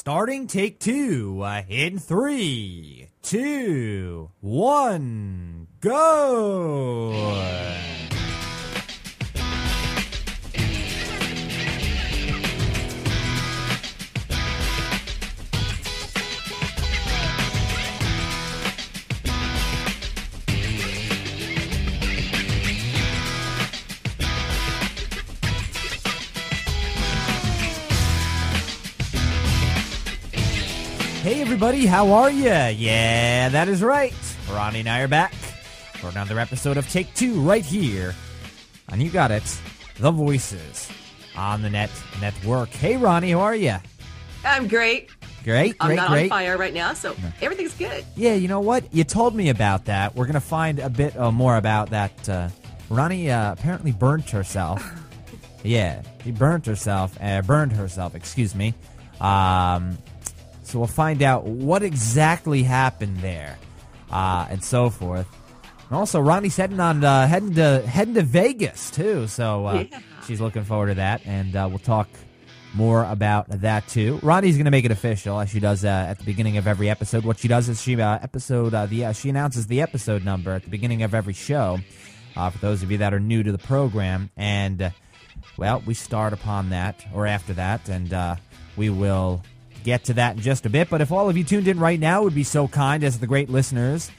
Starting take two in 3, 2, 1, go! Hey everybody, how are ya? Yeah, that is right. Ronnie and I are back for another episode of Take Two right here. And you got it, The Voices on the Net Network. Hey Ronnie, how are ya? I'm great. Great. I'm not on fire right now, so everything's good. Yeah, you know what? You told me about that. We're going to find a bit more about that. Ronnie apparently burnt herself. Yeah, he burned herself, excuse me. So we'll find out what exactly happened there, and so forth. And also, Ronnie's heading to Vegas too, so she's looking forward to that, and we'll talk more about that too. Ronnie's going to make it official, as she does at the beginning of every episode. What she does is she announces the episode number at the beginning of every show. For those of you that are new to the program, and well, we start upon that or after that, and we will get to that in just a bit. But if all of you tuned in right now would be so kind as the great listeners,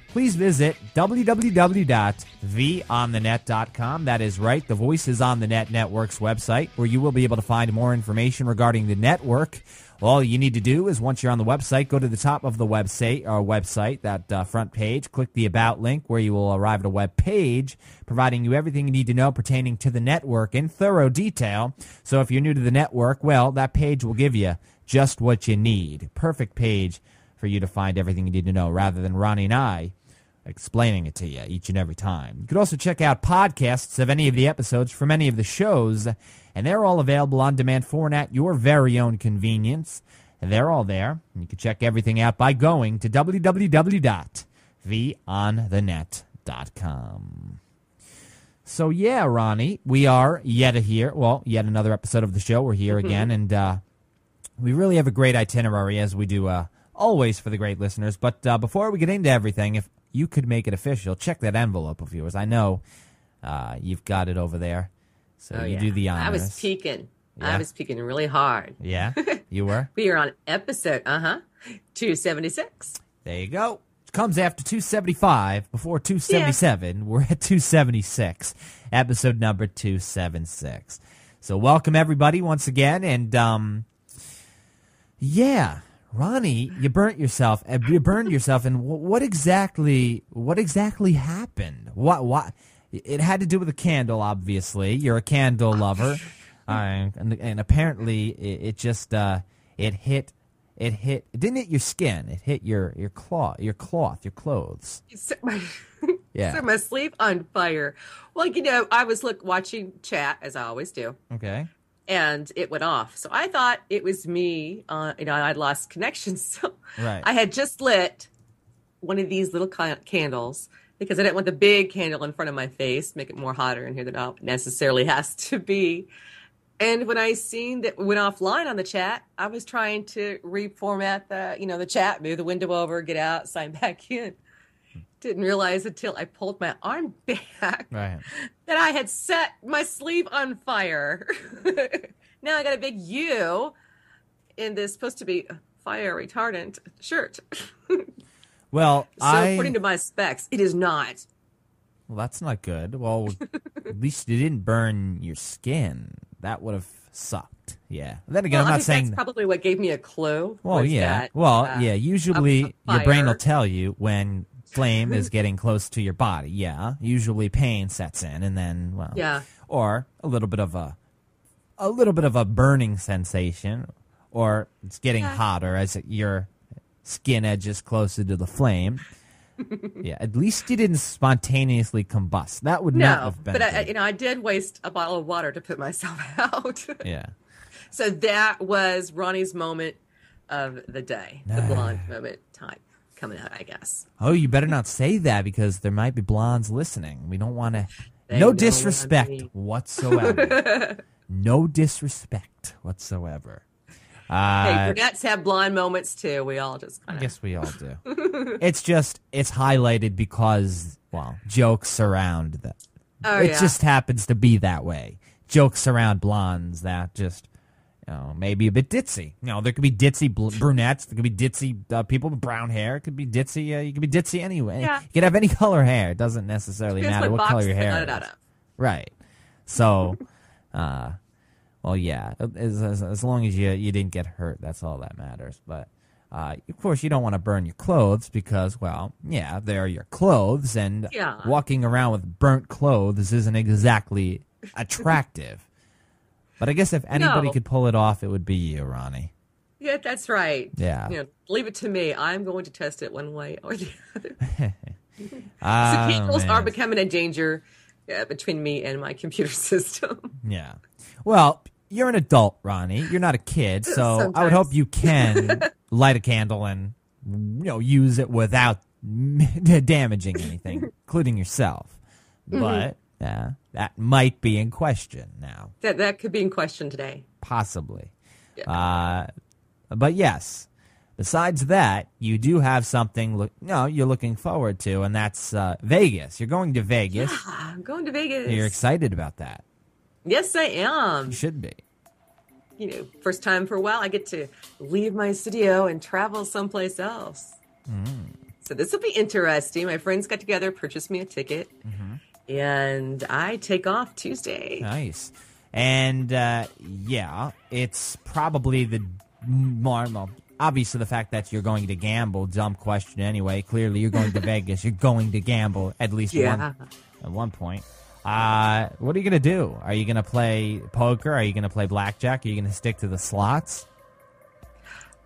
please visit www.theonthenet.com. That is right, the Voices on the Net Network's website, where you will be able to find more information regarding the network. All you need to do is, once you're on the website, go to the top of the website, that front page, click the About link, where you will arrive at a web page providing you everything you need to know pertaining to the network in thorough detail. So if you're new to the network, well, that page will give you just what you need. Perfect page for you to find everything you need to know, rather than Ronnie and I explaining it to you each and every time. You could also check out podcasts of any of the episodes from any of the shows, and they're all available on demand for and at your very own convenience. And they're all there. You can check everything out by going to www.theonthenet.com. So yeah, Ronnie, we are yet another episode of the show. We're here again, and we really have a great itinerary, as we do always for the great listeners. But before we get into everything, if you could make it official, check that envelope of yours. I know you've got it over there, so you do the honors. I was peeking. Yeah. I was peeking really hard. Yeah, you were? We are on episode, 276. There you go. It comes after 275, before 277. Yeah. We're at 276, episode number 276. So welcome, everybody, once again, and yeah, Ronnie, you burned yourself, and what exactly happened? What? It had to do with a candle, obviously. You're a candle lover, and apparently it just it hit. It didn't hit your skin. It hit your cloth, your clothes. Set my sleeve on fire. Well, I was watching chat, as I always do. Okay. And it went off. So I thought it was me. I'd lost connection. So right. I had just lit one of these little candles because I didn't want the big candle in front of my face, make it more hotter in here than it necessarily has to be. And when I seen that went offline on the chat, I was trying to reformat the chat, move the window over, get out, sign back in. Didn't realize until I pulled my arm back that I had set my sleeve on fire. Now I got a big U in this supposed to be fire retardant shirt. Well, according to my specs, it is not. Well, that's not good. Well, at least it didn't burn your skin. That would have sucked. Yeah. Then again, I'm not saying that's probably what gave me a clue. Well, yeah. Usually your brain will tell you when flame is getting close to your body. Yeah, usually pain sets in, and then or a little bit of a burning sensation, or it's getting hotter as your skin edges closer to the flame. Yeah, at least you didn't spontaneously combust. That would not have been. But I did waste a bottle of water to put myself out. Yeah. So that was Ronnie's moment of the day, the blonde moment time. Coming out, I guess. Oh, you better not say that, because there might be blondes listening. We don't want to. No disrespect whatsoever. No disrespect whatsoever. Hey, brunettes have blonde moments too. We all just I guess we all do. It's highlighted because, well, jokes surround that. Oh, it yeah. just happens to be that way. Jokes surround blondes that just, maybe a bit ditzy. There could be ditzy brunettes. There could be ditzy people with brown hair. It could be ditzy. You could be ditzy anyway. Yeah. You could have any color hair. It doesn't necessarily Depends matter what box color your they hair got it is. out of. Right. So, well, yeah, as long as you didn't get hurt, that's all that matters. But, of course, you don't want to burn your clothes because, well, yeah, they're your clothes, and walking around with burnt clothes isn't exactly attractive. But I guess if anybody could pull it off, it would be you, Ronnie. Yeah, that's right. Yeah. Leave it to me. I'm going to test it one way or the other. So Oh, candles are man. becoming a danger between me and my computer system. Yeah. Well, you're an adult, Ronnie. You're not a kid, so I would Sometimes. hope you can light a candle and use it without damaging anything, including yourself. But that might be in question now, That could be in question today. possibly. But yes, besides that, you do have something you're looking forward to, and that's Vegas. You're going to Vegas. I'm going to Vegas. You're excited about that. Yes, I am. You should be. First time for a while, I get to leave my studio and travel someplace else. So this will be interesting. My friends got together, purchased me a ticket, and I take off Tuesday. Nice. And, it's probably the more, well, obviously the fact that you're going to gamble, dumb question anyway. Clearly you're going to Vegas. You're going to gamble at least at one point. What are you going to do? Are you going to play poker? Are you going to play blackjack? Are you going to stick to the slots?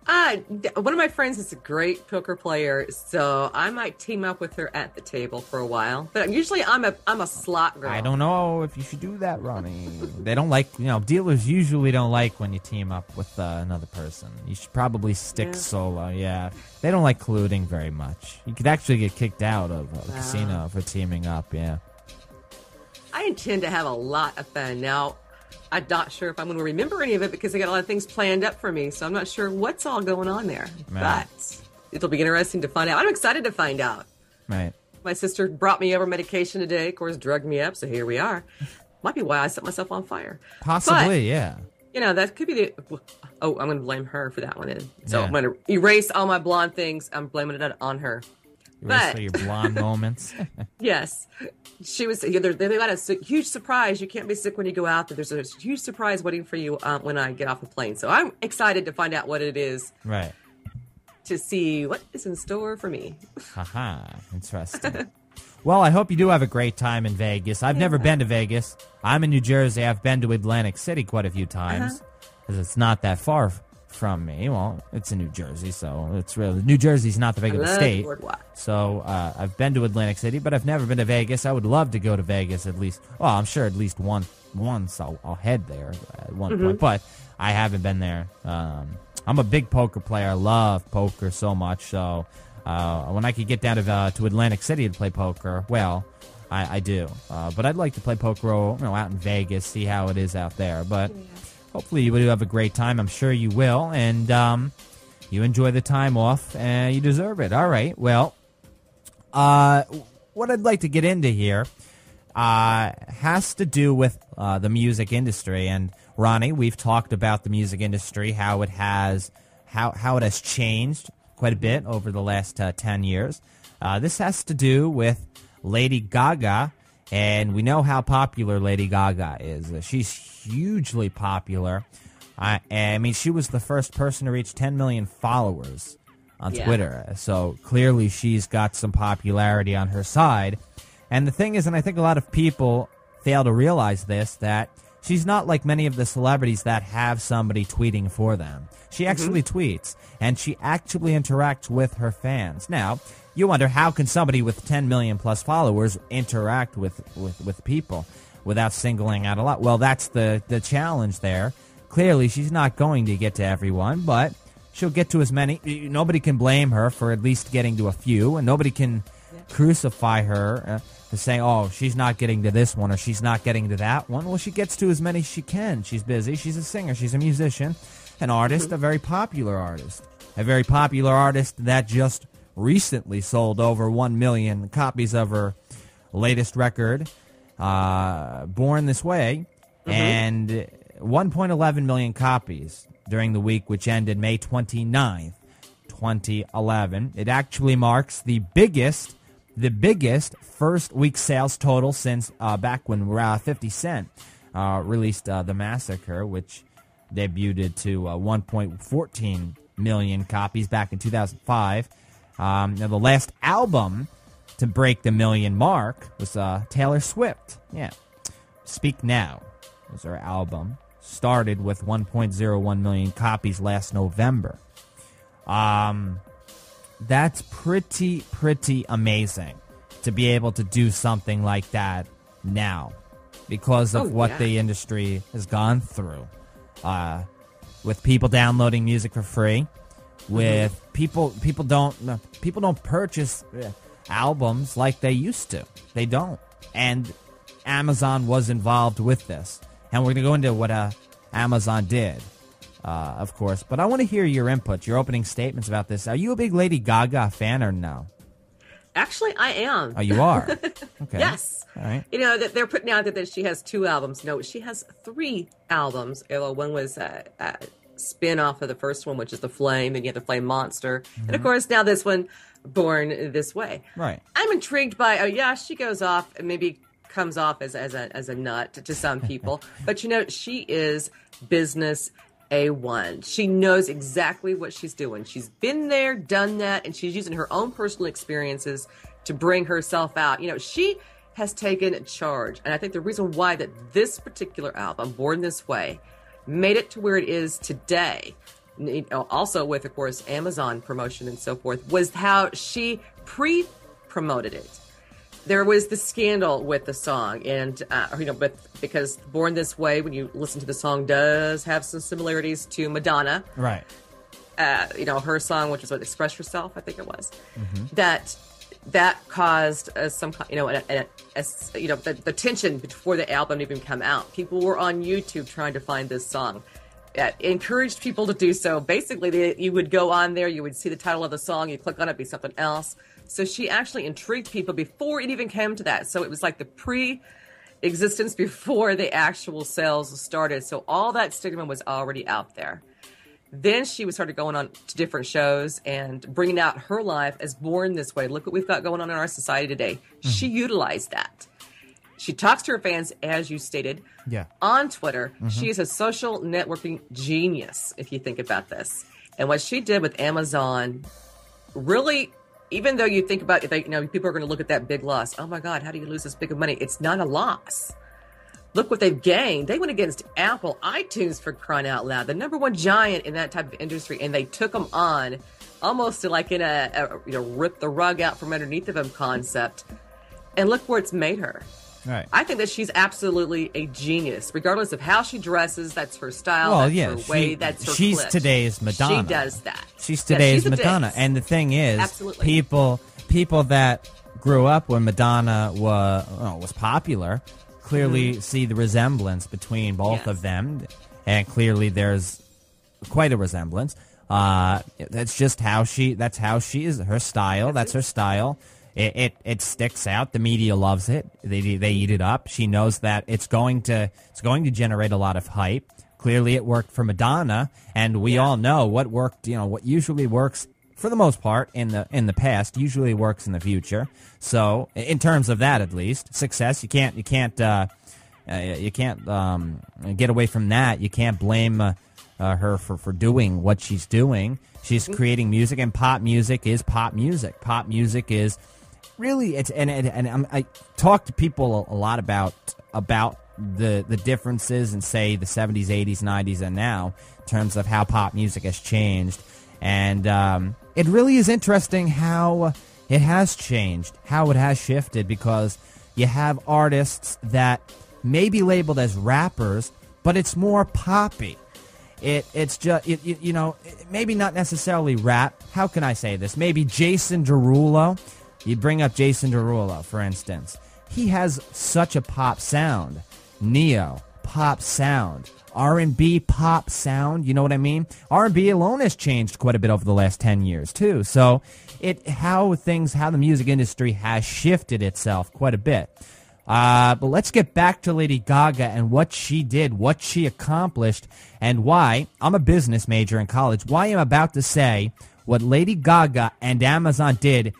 One of my friends is a great poker player, so I might team up with her at the table for a while. But usually I'm a slot girl. I don't know if you should do that, Ronnie. They don't like, dealers usually don't like when you team up with another person. You should probably stick solo, yeah. They don't like colluding very much. You could actually get kicked out of a casino for teaming up, yeah. I intend to have a lot of fun. Now, I'm not sure if I'm going to remember any of it because I got a lot of things planned up for me, so I'm not sure what's all going on there. Right. But it'll be interesting to find out. I'm excited to find out. Right. My sister brought me over medication today, of course, drugged me up, so here we are. Might be why I set myself on fire. Possibly, yeah. That could be the... Oh, I'm going to blame her for that one then. So Yeah. I'm going to erase all my blonde things. I'm blaming it on her. Erase all your blonde moments. Yes. She was, they got a huge surprise. You can't be sick when you go out there. There's a huge surprise waiting for you when I get off the plane. So I'm excited to find out what it is, Right. to see what is in store for me. Haha, interesting. Well, I hope you do have a great time in Vegas. I've never been to Vegas. I'm in New Jersey. I've been to Atlantic City quite a few times because it's not that far from me. Well, it's in New Jersey, so it's really New Jersey's not that big of a love state. Boardwalk. So I've been to Atlantic City, but I've never been to Vegas. I would love to go to Vegas at least. Well, I'm sure at least once I'll head there at one point, but I haven't been there. I'm a big poker player. I love poker so much. So when I could get down to Atlantic City to play poker, well, I do. But I'd like to play poker, out in Vegas, see how it is out there. But hopefully you do have a great time. I'm sure you will. And you enjoy the time off, and you deserve it. All right. Well, what I'd like to get into here has to do with the music industry. And Ronnie, we've talked about the music industry, how it has changed quite a bit over the last 10 years. This has to do with Lady Gaga, and we know how popular Lady Gaga is. She's hugely popular. I mean, she was the first person to reach 10 million followers on Twitter. So clearly she's got some popularity on her side. And the thing is, and I think a lot of people fail to realize this, that she's not like many of the celebrities that have somebody tweeting for them. She actually tweets, and she actually interacts with her fans. Now, you wonder, how can somebody with 10 million plus followers interact with people without singling out a lot? Well, that's the challenge there. Clearly, she's not going to get to everyone, but she'll get to as many. Nobody can blame her for at least getting to a few, and nobody can crucify her for saying, oh, she's not getting to this one or she's not getting to that one. Well, she gets to as many as she can. She's busy. She's a singer. She's a musician. an artist, a very popular artist. A very popular artist that just recently sold over 1 million copies of her latest record, Born This Way, and 1.11 million copies during the week which ended May 29th, 2011. It actually marks the biggest first week sales total since back when 50 Cent released The Massacre, which debuted to 1.14 million copies back in 2005. Now, the last album to break the million mark was Taylor Swift. Yeah, Speak Now was her album. Started with 1.01 million copies last November. That's pretty amazing to be able to do something like that now because of what the industry has gone through. With people downloading music for free, with people don't purchase albums like they used to. They don't. And Amazon was involved with this. And we're going to go into what Amazon did, of course. But I want to hear your input, your opening statements about this. Are you a big Lady Gaga fan or no? Actually, I am. Oh, you are? Okay. Yes. All right. You know, that they're putting out that she has 2 albums. No, she has 3 albums. One was a spin-off of the first one, which is The Flame, and you have The Flame Monster. And, of course, now this one, Born This Way. Right. I'm intrigued by, she goes off and maybe comes off as a nut to some people. But, you know, she is business A1. She knows exactly what she's doing. She's been there, done that, and she's using her own personal experiences to bring herself out. You know, she has taken charge. And I think the reason why that this particular album, Born This Way, made it to where it is today, also with, of course, Amazon promotion and so forth, was how she pre-promoted it. There was the scandal with the song, and because Born This Way, when you listen to the song, does have some similarities to Madonna. Right. Her song, which is what, Express Yourself, I think it was. That caused some, the tension before the album even come out. People were on YouTube trying to find this song. Encouraged people to do so. Basically, you would go on there, you would see the title of the song, you click on it, it'd be something else. So she actually intrigued people before it even came to that. So it was like the pre-existence before the actual sales started. So all that stigma was already out there. Then she started going on to different shows and bringing out her life as Born This Way. Look what we've got going on in our society today. She utilized that. She talks to her fans, as you stated, on Twitter. She is a social networking genius, if you think about this. And what she did with Amazon, really, even though you think about it, people are going to look at that big loss. Oh, my God, how do you lose this big of money? It's not a loss. Look what they've gained. They went against Apple, iTunes, for crying out loud, the number one giant in that type of industry, and they took them on almost to like in a rip the rug out from underneath of them concept. And look where it's made her. Right. I think that she's absolutely a genius, regardless of how she dresses. That's her style. That's her way. That's her She's clip. Today's Madonna. She does that. She's today's Madonna. And the thing is, people that grew up when Madonna was popular clearly see the resemblance between both of them, and clearly there's quite a resemblance. That's just how she. That's how she is. Her style. That's her style. It sticks out. The media loves it. They eat it up. She knows that it's going to generate a lot of hype. Clearly, it worked for Madonna, and we all know what worked. What usually works for the most part in the past usually works in the future. So, in terms of that, at least success, you can't get away from that. You can't blame her for doing what she's doing. She's creating music, and pop music is pop music. Pop music is really I talk to people a lot about the differences in, say, the 70s, 80s, 90s, and now in terms of how pop music has changed. And it really is interesting how it has changed, how it has shifted, because you have artists that may be labeled as rappers, but it's more poppy. It's just, maybe not necessarily rap. How can I say this? Maybe Jason Derulo. You bring up Jason Derulo, for instance. He has such a pop sound. Neo, pop sound. R&B pop sound, you know what I mean? R&B alone has changed quite a bit over the last 10 years, too. So how the music industry has shifted itself quite a bit. But let's get back to Lady Gaga and what she did, what she accomplished, and why. I'm a business major in college. Why I'm about to say what Lady Gaga and Amazon did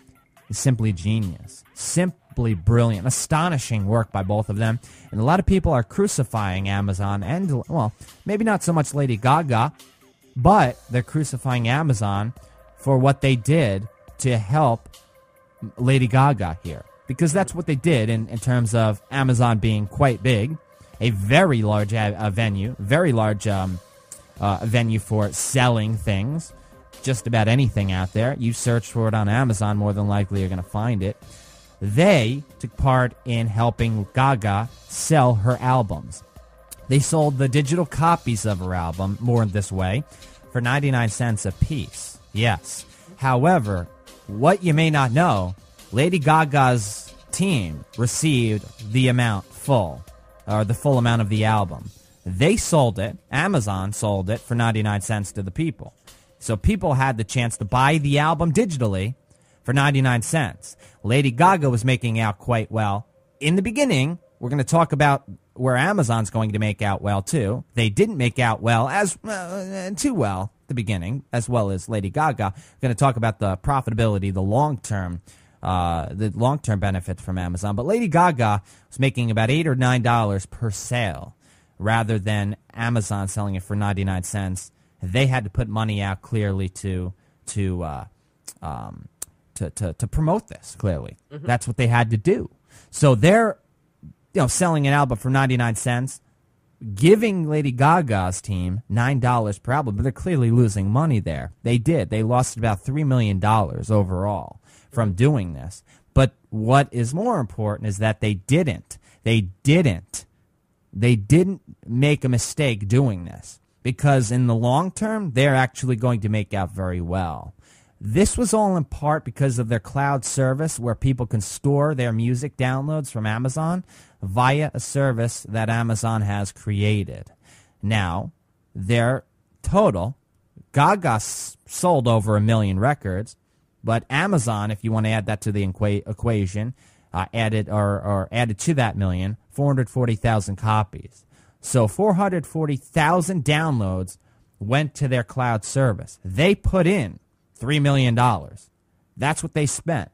is simply genius. Simply brilliant. Astonishing work by both of them. And a lot of people are crucifying Amazon and, well, maybe not so much Lady Gaga, but they're crucifying Amazon for what they did to help Lady Gaga here. Because that's what they did in terms of Amazon being quite big, a very large venue, very large venue for selling things, just about anything out there. You search for it on Amazon, more than likely you're going to find it. They took part in helping Gaga sell her albums. They sold the digital copies of her album, more in this way, for 99 cents a piece. Yes. However, what you may not know, Lady Gaga's team received the full amount of the album. They sold it, Amazon sold it for 99 cents to the people. So people had the chance to buy the album digitally for 99 cents. Lady Gaga was making out quite well. In the beginning, we're going to talk about where Amazon's going to make out well, too. They didn't make out well, too well at the beginning, as well as Lady Gaga. We're going to talk about the profitability, the long-term benefits from Amazon. But Lady Gaga was making about $8 or $9 per sale, rather than Amazon selling it for 99 cents. They had to put money out clearly to promote this. Clearly, that's what they had to do. So they're selling an album for 99 cents, giving Lady Gaga's team $9 per album, but they're clearly losing money there. They did. They lost about $3 million overall from doing this. But what is more important is that they didn't make a mistake doing this, because in the long term, they're actually going to make out very well. This was all in part because of their cloud service, where people can store their music downloads from Amazon via a service that Amazon has created. Now, their total, Gaga sold over 1 million records, but Amazon, if you want to add that to the equation, added to that million 440,000 copies. So 440,000 downloads went to their cloud service. They put in $3 million. That's what they spent.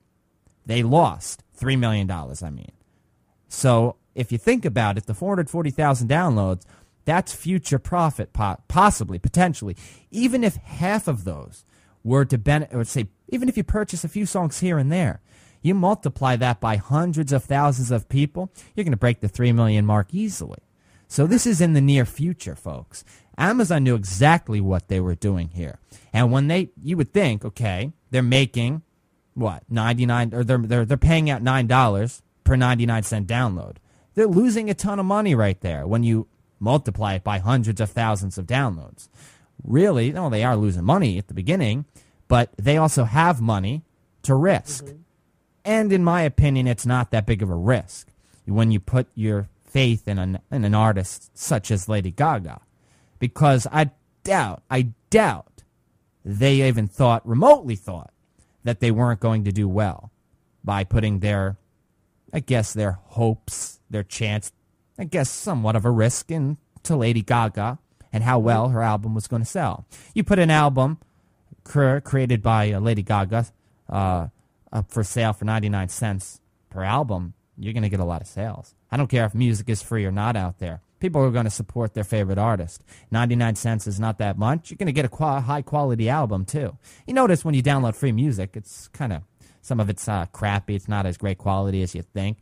They lost $3 million, I mean. So if you think about it, the 440,000 downloads, that's future profit, possibly, potentially. Even if half of those were to even if you purchase a few songs here and there, you multiply that by hundreds of thousands of people, you're going to break the 3 million mark easily. So this is in the near future, folks. Amazon knew exactly what they were doing here. And when you would think, okay, they're making, what, 99, or they're paying out $9 per 99-cent download. They're losing a ton of money right there when you multiply it by hundreds of thousands of downloads. Really, no, they are losing money at the beginning, but they also have money to risk. And in my opinion, it's not that big of a risk when you put your faith in an artist such as Lady Gaga. Because I doubt they even remotely thought that they weren't going to do well by putting their hopes, their chance, somewhat of a risk into Lady Gaga and how well her album was going to sell. You put an album created by Lady Gaga up for sale for 99 cents per album, you're going to get a lot of sales. I don't care if music is free or not out there. People are going to support their favorite artist. 99 cents is not that much. You're going to get a high-quality album, too. You notice when you download free music, it's kind of, some of it's crappy. It's not as great quality as you think.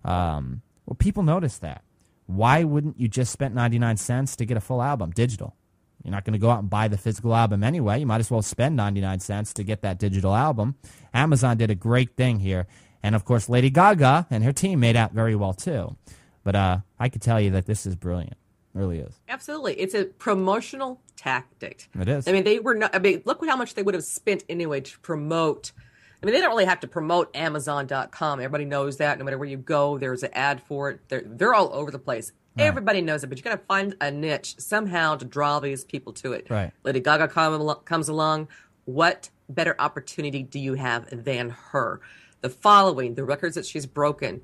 Well, people notice that. Why wouldn't you just spend 99 cents to get a full album, digital? You're not going to go out and buy the physical album anyway. You might as well spend 99 cents to get that digital album. Amazon did a great thing here. And, of course, Lady Gaga and her team made out very well, too. But I could tell you that this is brilliant. It really is. Absolutely. It's a promotional tactic. It is. I mean, look how much they would have spent anyway to promote. I mean, they don't really have to promote Amazon.com. Everybody knows that. No matter where you go, there's an ad for it. They're all over the place. Right. Everybody knows it, but you got to find a niche somehow to draw these people to it. Right. Lady Gaga comes along. What better opportunity do you have than her? The following, the records that she's broken,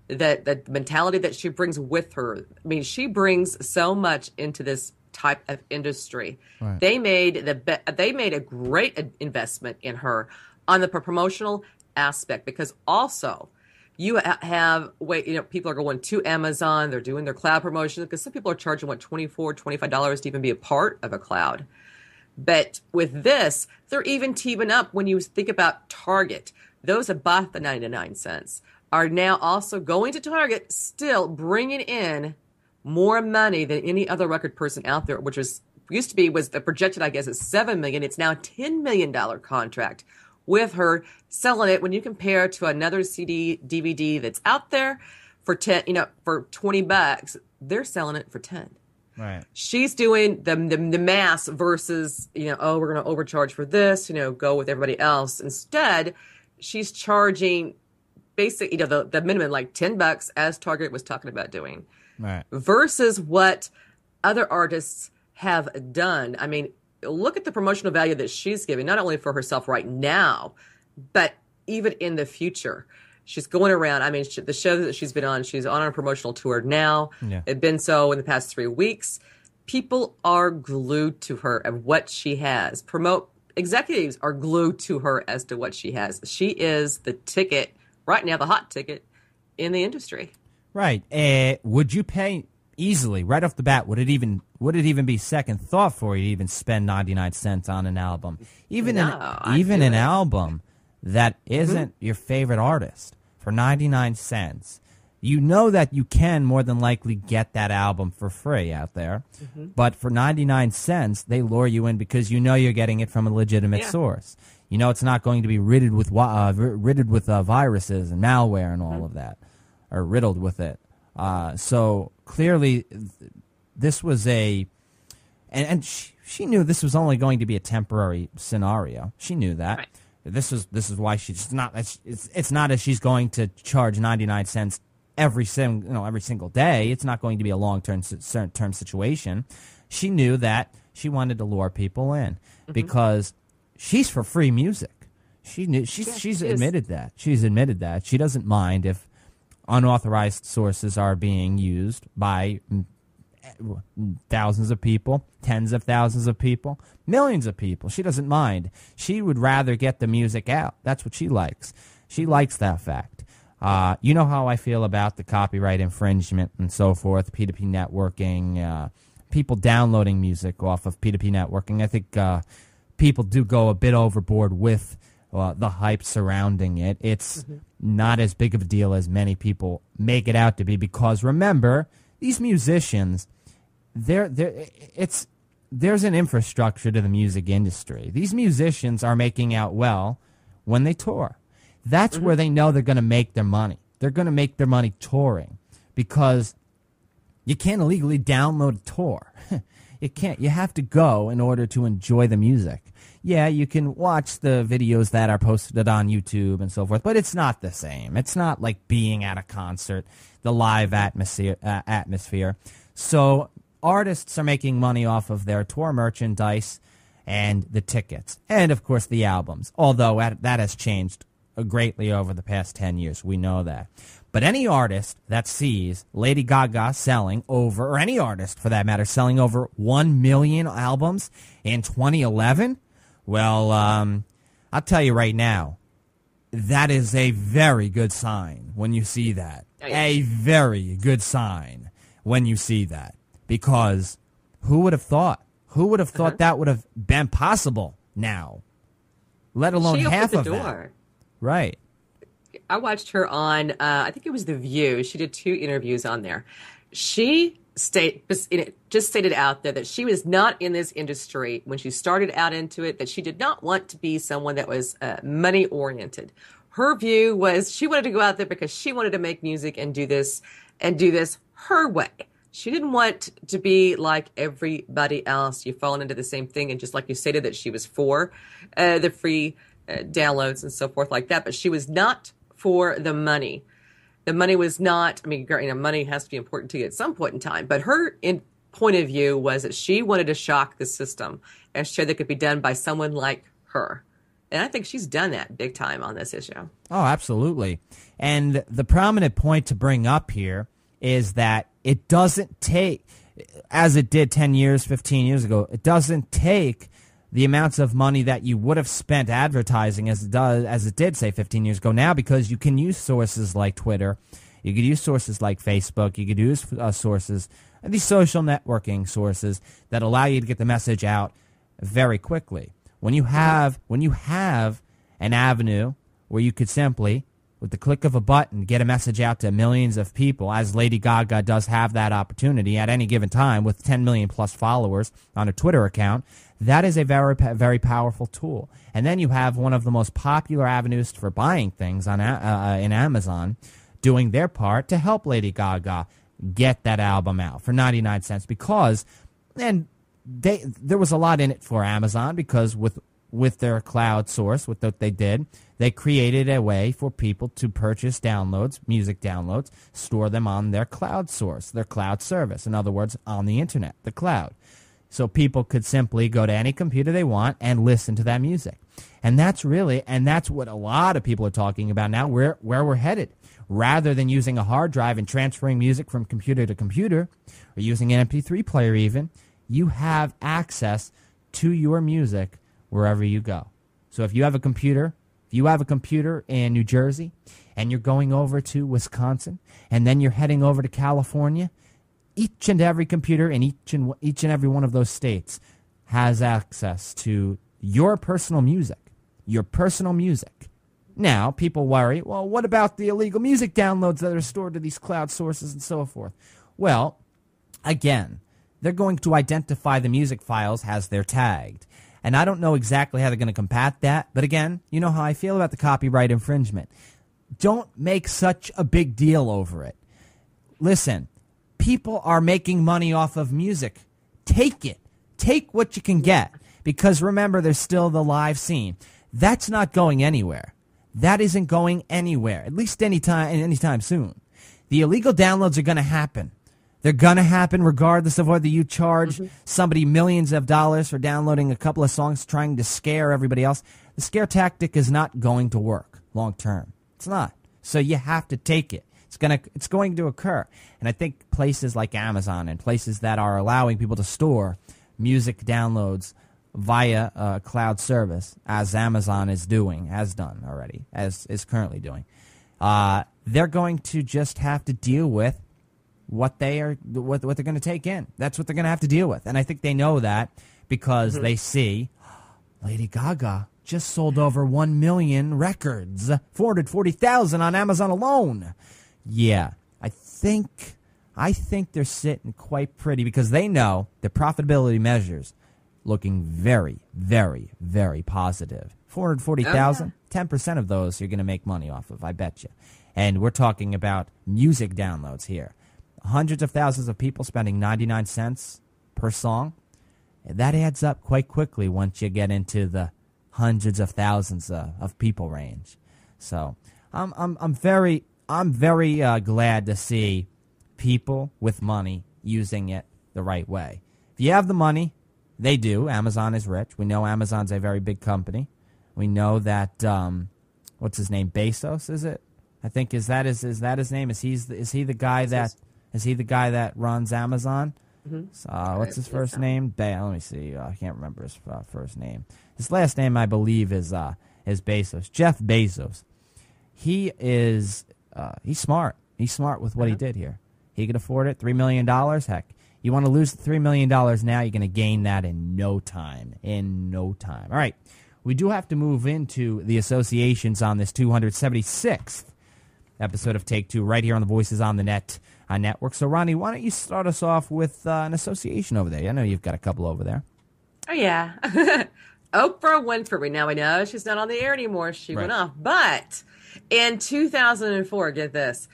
the mentality that she brings with her. I mean, she brings so much into this type of industry. Right. They made a great investment in her on the promotional aspect, because also you have people are going to Amazon, they're doing their cloud promotion, because some people are charging $24-25 to even be a part of a cloud. But with this, they're even teaming up. When you think about Target, those that bought the 99 cents are now also going to Target, still bringing in more money than any other record person out there, which was the projected, I guess, is $7 million. It's now a $10 million contract with her selling it. When you compare to another CD, DVD that's out there for $20, they're selling it for 10. Right. She's doing the mass versus, we're going to overcharge for this, go with everybody else. Instead, she's charging basically, the minimum, like $10, as Target was talking about doing. Right. Versus what other artists have done. I mean, look at the promotional value that she's giving, not only for herself right now, but even in the future. She's going around. I mean, the show that she's been on, she's on a promotional tour now. Yeah. It's been so in the past 3 weeks. People are glued to her and what she has. Executives are glued to her as to what she has. She is the ticket, right now, the hot ticket in the industry. Right. Would you pay easily, right off the bat, would it even be second thought for you to even spend 99 cents on an album? Even an album that isn't your favorite artist for 99 cents. You know that you can more than likely get that album for free out there. Mm-hmm. But for 99 cents, they lure you in because you know you're getting it from a legitimate source. You know it's not going to be riddled with viruses and malware and all of that, or riddled with it. So clearly, this was and she knew this was only going to be a temporary scenario. She knew that. Right. This is why she's not. It's not as she's going to charge 99 cents every single day. It's not going to be a long-term situation. She knew that she wanted to lure people in because she's for free music. She's admitted that. She's admitted that. She doesn't mind if unauthorized sources are being used by thousands of people, tens of thousands of people, millions of people. She doesn't mind. She would rather get the music out. That's what she likes. She likes that fact. You know how I feel about the copyright infringement and so forth, P2P networking, people downloading music off of P2P networking. I think people do go a bit overboard with the hype surrounding it. It's not as big of a deal as many people make it out to be, because remember, these musicians, there's an infrastructure to the music industry. These musicians are making out well when they tour. That's where they know they're going to make their money. They're going to make their money touring, because you can't illegally download a tour. You can't. You have to go in order to enjoy the music. Yeah, you can watch the videos that are posted on YouTube and so forth, but it's not the same. It's not like being at a concert, the live atmosphere. So artists are making money off of their tour merchandise and the tickets, and of course the albums, although that has changed greatly over the past 10 years. We know that. But any artist that sees Lady Gaga selling over, or any artist for that matter, selling over 1 million albums in 2011, well, I'll tell you right now, that is a very good sign when you see that. A very good sign when you see that. Because who would have thought? Who would have thought that would have been possible now? Let alone half of that. Right. I watched her on, I think it was The View. She did 2 interviews on there. She just stated out there that she was not in this industry when she started out into it, that she did not want to be someone that was money-oriented. Her view was she wanted to go out there because she wanted to make music and do this her way. She didn't want to be like everybody else. You've fallen into the same thing, and just like you stated that she was for the free downloads and so forth like that, but she was not for the money. the money was not, I mean, money has to be important to you at some point in time, but her point of view was that she wanted to shock the system and show that it could be done by someone like her. And I think she's done that big time on this issue. Oh, absolutely. And the prominent point to bring up here is that it doesn't take, as it did 10 years, 15 years ago, it doesn't take the amounts of money that you would have spent advertising as it did, say, 15 years ago now, because you can use sources like Twitter, you could use sources like Facebook, you could use sources, these social networking sources that allow you to get the message out very quickly. When you have an avenue where you could simply, with the click of a button, get a message out to millions of people, as Lady Gaga does have that opportunity at any given time with 10 million plus followers on a Twitter account, that is a very, very powerful tool. And then you have one of the most popular avenues for buying things on in Amazon doing their part to help Lady Gaga get that album out for 99 cents because, and there was a lot in it for Amazon because with their cloud source, with what they did, they created a way for people to purchase downloads, music downloads, store them on their cloud source, their cloud service. In other words, on the internet, the cloud. So people could simply go to any computer they want and listen to that music. And that's what a lot of people are talking about now, where we're headed. Rather than using a hard drive and transferring music from computer to computer, or using an MP3 player even, you have access to your music wherever you go. So if you have a computer in New Jersey, and you're going over to Wisconsin, and then you're heading over to California, each and every computer in each and every one of those states has access to your personal music. Your personal music. Now, people worry, well, what about the illegal music downloads that are stored to these cloud sources and so forth? Well, again, they're going to identify the music files as they're tagged. And I don't know exactly how they're going to combat that, but again, you know how I feel about the copyright infringement. Don't make such a big deal over it. Listen, people are making money off of music. Take it. Take what you can get. Because remember, there's still the live scene. That's not going anywhere. That isn't going anywhere, at least anytime soon. The illegal downloads are going to happen. They're going to happen regardless of whether you charge somebody millions of dollars for downloading a couple of songs trying to scare everybody else. The scare tactic is not going to work long term. It's not. So you have to take it. It's going to occur. And I think places like Amazon and places that are allowing people to store music downloads via a cloud service, as Amazon is currently doing, they're going to just have to deal with what they're going to take in. That's what they're going to have to deal with. And I think they know that because they see Lady Gaga just sold over 1 million records, 440,000 on Amazon alone. Yeah, I think they're sitting quite pretty because they know the profitability measures looking very, very, very positive. 440,000, 10% of those you're going to make money off of, I bet you. And we're talking about music downloads here. Hundreds of thousands of people spending 99 cents per song. That adds up quite quickly once you get into the hundreds of thousands of people range. So I'm very glad to see people with money using it the right way. If you have the money, they do. Amazon is rich. We know Amazon's a very big company. We know that what's his name? Bezos, is it? I think is that his name? Is he the guy that runs Amazon? What's his first name? Let me see. I can't remember his first name. His last name, I believe, is Bezos. Jeff Bezos. He's smart. He's smart with what he did here. He can afford it. $3 million. Heck, you want to lose the $3 million now, you're going to gain that in no time. All right. We do have to move into the associations on this 276th episode of Take Two right here on the Voices on the Net network. So, Ronnie, why don't you start us off with an association over there? I know you've got a couple over there. Oh, yeah. Oprah Winfrey. Now we know she's not on the air anymore. She went off. But in 2004, get this,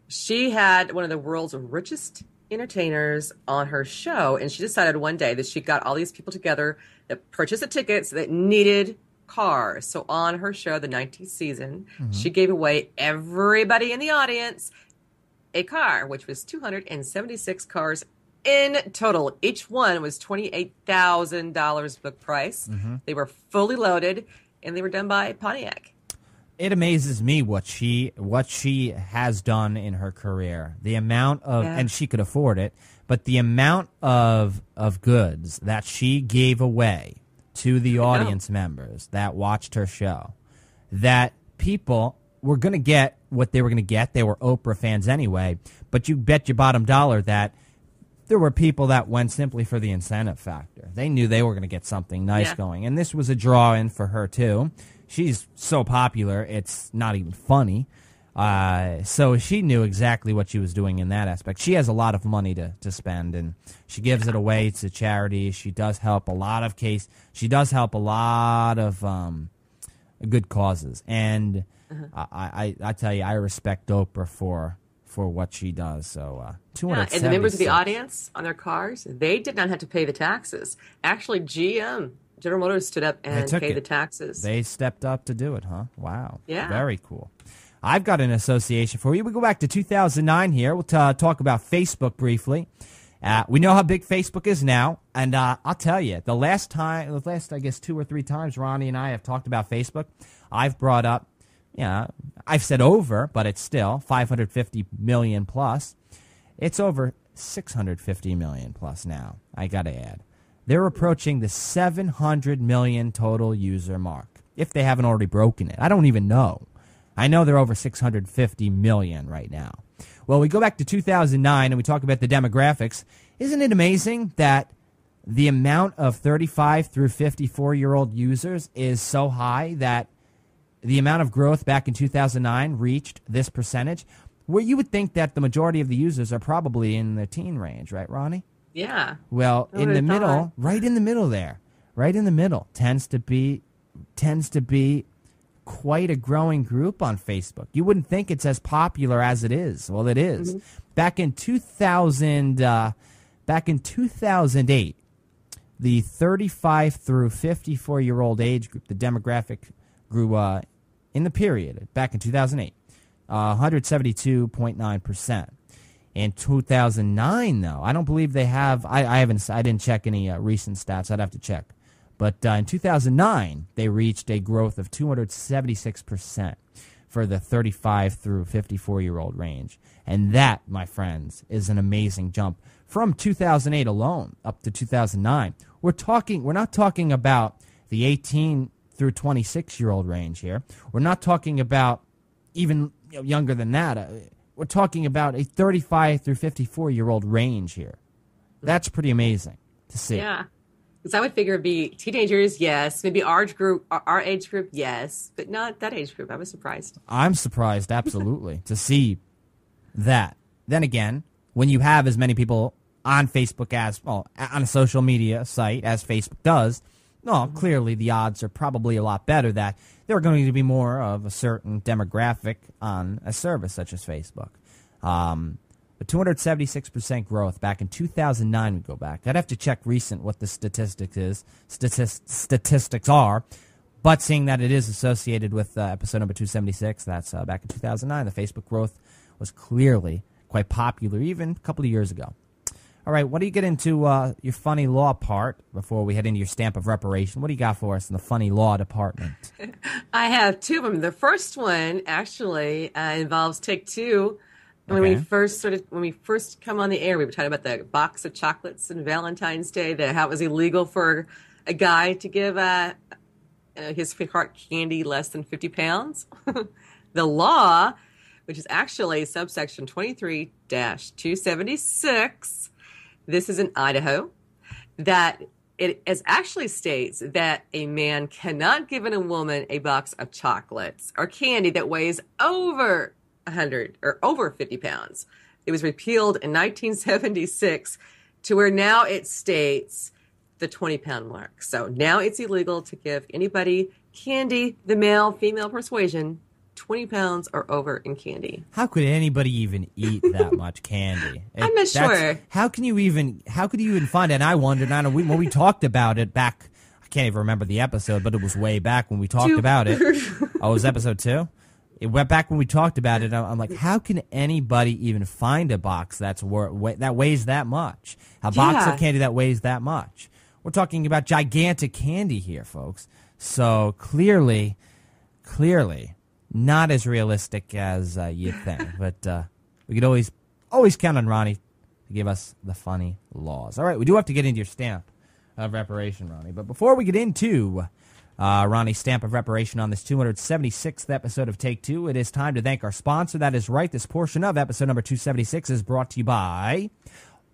she had one of the world's richest entertainers on her show, and she decided one day that she got all these people together that purchased the tickets that needed cars. So on her show, the 19th season, she gave away everybody in the audience a car, which was 276 cars in total. Each one was $28,000 book price. They were fully loaded, and they were done by Pontiac. It amazes me what she has done in her career. The amount of, and she could afford it, but the amount of goods that she gave away to the audience members that watched her show, that people were going to get what they were going to get. They were Oprah fans anyway, but you bet your bottom dollar that there were people that went simply for the incentive factor. They knew they were going to get something nice going, and this was a draw-in for her, too. She's so popular, it's not even funny. So she knew exactly what she was doing in that aspect. She has a lot of money to spend, and she gives it away to charity. She does help a lot of good causes. And I tell you, I respect Oprah for what she does. So 276. And the members of the audience on their cars, they did not have to pay the taxes. Actually, General Motors stood up and paid the taxes. They stepped up to do it, huh? Wow. Yeah. Very cool. I've got an association for you. We go back to 2009 here. We'll talk about Facebook briefly. We know how big Facebook is now, and I'll tell you, the last I guess 2 or 3 times Ronnie and I have talked about Facebook, I've brought up, I've said over, but it's still 550 million plus. It's over 650 million plus now, I got to add. They're approaching the 700 million total user mark, if they haven't already broken it. I don't even know. I know they're over 650 million right now. Well, we go back to 2009 and we talk about the demographics. Isn't it amazing that the amount of 35 through 54-year-old users is so high that the amount of growth back in 2009 reached this percentage, where you would think that the majority of the users are probably in the teen range, right, Ronnie? Yeah. Well, in the middle, right in the middle there, right in the middle, tends to be quite a growing group on Facebook. You wouldn't think it's as popular as it is. Well, it is. Back in 2008, the 35 through 54-year-old age group, the demographic grew in the period back in 2008, 172.9%. In 2009, though, I don't believe they have. I didn't check any recent stats. I'd have to check. But in 2009, they reached a growth of 276% for the 35 through 54-year-old range. And that, my friends, is an amazing jump from 2008 alone up to 2009. We're not talking about the 18 through 26-year-old range here. We're not talking about even younger than that. We're talking about a 35 through 54-year-old range here. That's pretty amazing to see. Yeah. Because I would figure it'd be teenagers, yes. Maybe our age group, yes. But not that age group. I was surprised. I'm surprised, absolutely, to see that. Then again, when you have as many people on Facebook on a social media site as Facebook does, clearly the odds are probably a lot better that there are going to be more of a certain demographic on a service such as Facebook. But 276% growth back in 2009 we go back. I'd have to check recent what the statistics are, but seeing that it is associated with episode number 276, that's back in 2009, the Facebook growth was clearly quite popular even a couple of years ago. All right, what do you get into your funny law part before we head into your stamp of reparation? What do you got for us in the funny law department? I have 2 of them. The first one actually involves Take Two. When we first come on the air, we were talking about the box of chocolates and Valentine's Day, how it was illegal for a guy to give his sweetheart candy less than 50 pounds. The law, which is actually subsection 23-276, this is in Idaho, that it actually states that a man cannot give a woman a box of chocolates or candy that weighs over 100 or over 50 pounds. It was repealed in 1976 to where now it states the 20-pound mark. So now it's illegal to give anybody candy, the male, female persuasion, 20 pounds or over in candy. How could anybody even eat that much candy? I'm not sure. How could you even find it? And I wondered, when we talked about it back, I can't even remember the episode, but it was way back when we talked about it. Oh, it was episode 2? It went back when we talked about it. I'm like, how can anybody even find a box that weighs that much? A box of candy that weighs that much? We're talking about gigantic candy here, folks. So clearly, not as realistic as you'd think. But we could always count on Ronnie to give us the funny laws. All right, we do have to get into your stamp of reparation, Ronnie. But before we get into Ronnie's stamp of reparation on this 276th episode of Take Two, it is time to thank our sponsor. That is right. This portion of episode number 276 is brought to you by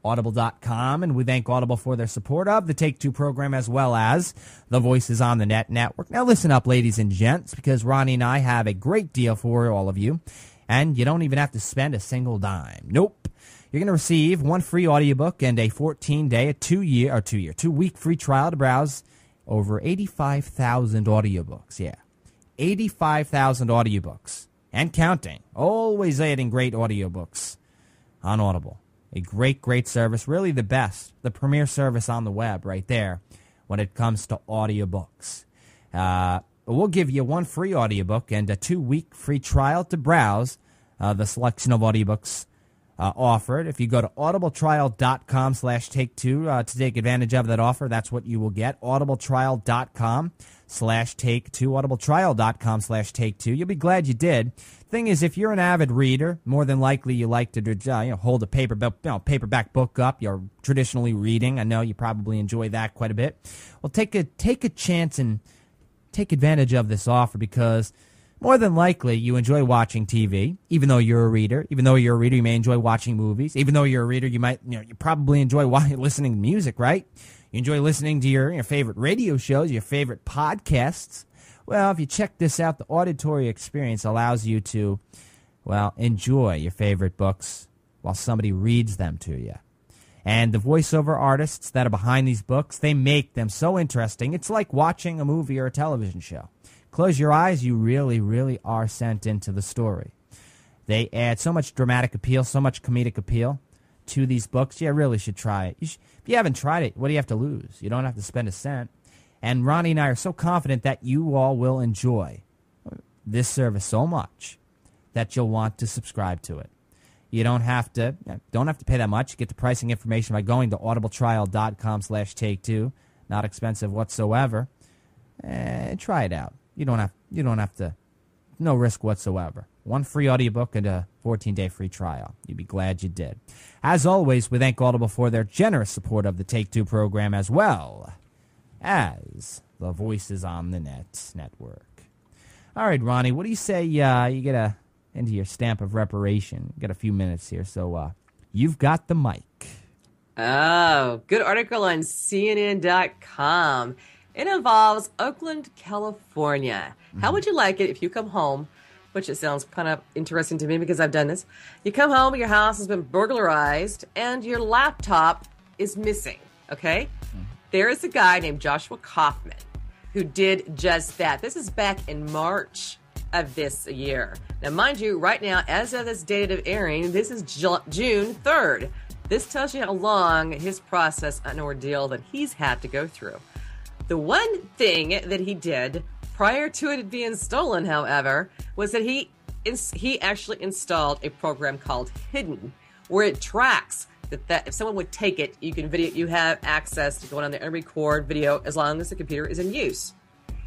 Audible.com, and we thank Audible for their support of the Take Two program as well as the Voices on the Net network. Now listen up, ladies and gents, because Ronnie and I have a great deal for all of you, and you don't even have to spend a single dime. Nope. You're going to receive one free audiobook and a 14-day, a 2-week free trial to browse over 85,000 audiobooks. Yeah, 85,000 audiobooks and counting. Always adding great audiobooks on Audible. A great, great service. Really the best, the premier service on the web right there when it comes to audiobooks. We'll give you one free audiobook and a 2-week free trial to browse the selection of audiobooks offered. If you go to audibletrial.com/take2 to take advantage of that offer, that's what you will get. audibletrial.com/take2. audibletrial.com/take2. You'll be glad you did. Thing is, if you're an avid reader, more than likely you like to hold a paperback book up. You're traditionally reading. I know you probably enjoy that quite a bit. Well, take a chance and take advantage of this offer, because more than likely, you enjoy watching TV, even though you're a reader. Even though you're a reader, you may enjoy watching movies. Even though you're a reader, you probably enjoy listening to music, right? You enjoy listening to your favorite radio shows, your favorite podcasts. Well, if you check this out, the auditory experience allows you to, enjoy your favorite books while somebody reads them to you. And the voiceover artists that are behind these books, they make them so interesting. It's like watching a movie or a television show. Close your eyes, you really, really are sent into the story. They add so much dramatic appeal, so much comedic appeal to these books. You really should try it. If you haven't tried it, what do you have to lose? You don't have to spend a cent. And Ronnie and I are so confident that you all will enjoy this service so much that you'll want to subscribe to it. You don't have to pay that much. You get the pricing information by going to audibletrial.com/take2. Not expensive whatsoever. Try it out. You don't have to, no risk whatsoever. One free audiobook and a 14-day free trial. You'd be glad you did. As always, we thank Audible for their generous support of the Take Two program as well as the Voices on the Net network. All right, Ronnie, what do you say you get into your stamp of reparation? Got a few minutes here, so you've got the mic. Oh, good article on CNN.com. It involves Oakland, California. How would you like it if you come home, which it sounds kind of interesting to me because I've done this. You come home, your house has been burglarized, and your laptop is missing, okay? There is a guy named Joshua Kaufman who did just that. This is back in March of this year. Now, mind you, right now, as of this date of airing, this is June 3rd. This tells you how long his process and ordeal that he's had to go through. The one thing that he did prior to it being stolen, however, was that he actually installed a program called Hidden, where it tracks that if someone would take it, you have access to go on there and record video as long as the computer is in use.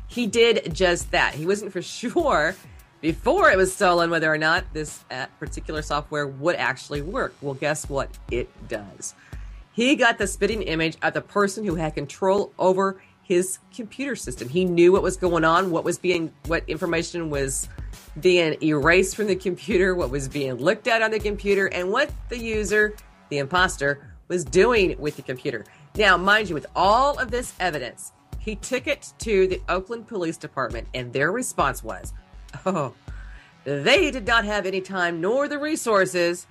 He did just that. He wasn't for sure before it was stolen whether or not this particular software would actually work. Well, guess what? It does. He got the spitting image of the person who had control over his computer system. He knew what was going on, what information was being erased from the computer, what was being looked at on the computer, and what the user, the imposter, was doing with the computer. Now, mind you, with all of this evidence, he took it to the Oakland Police Department, and their response was, they did not have any time nor the resources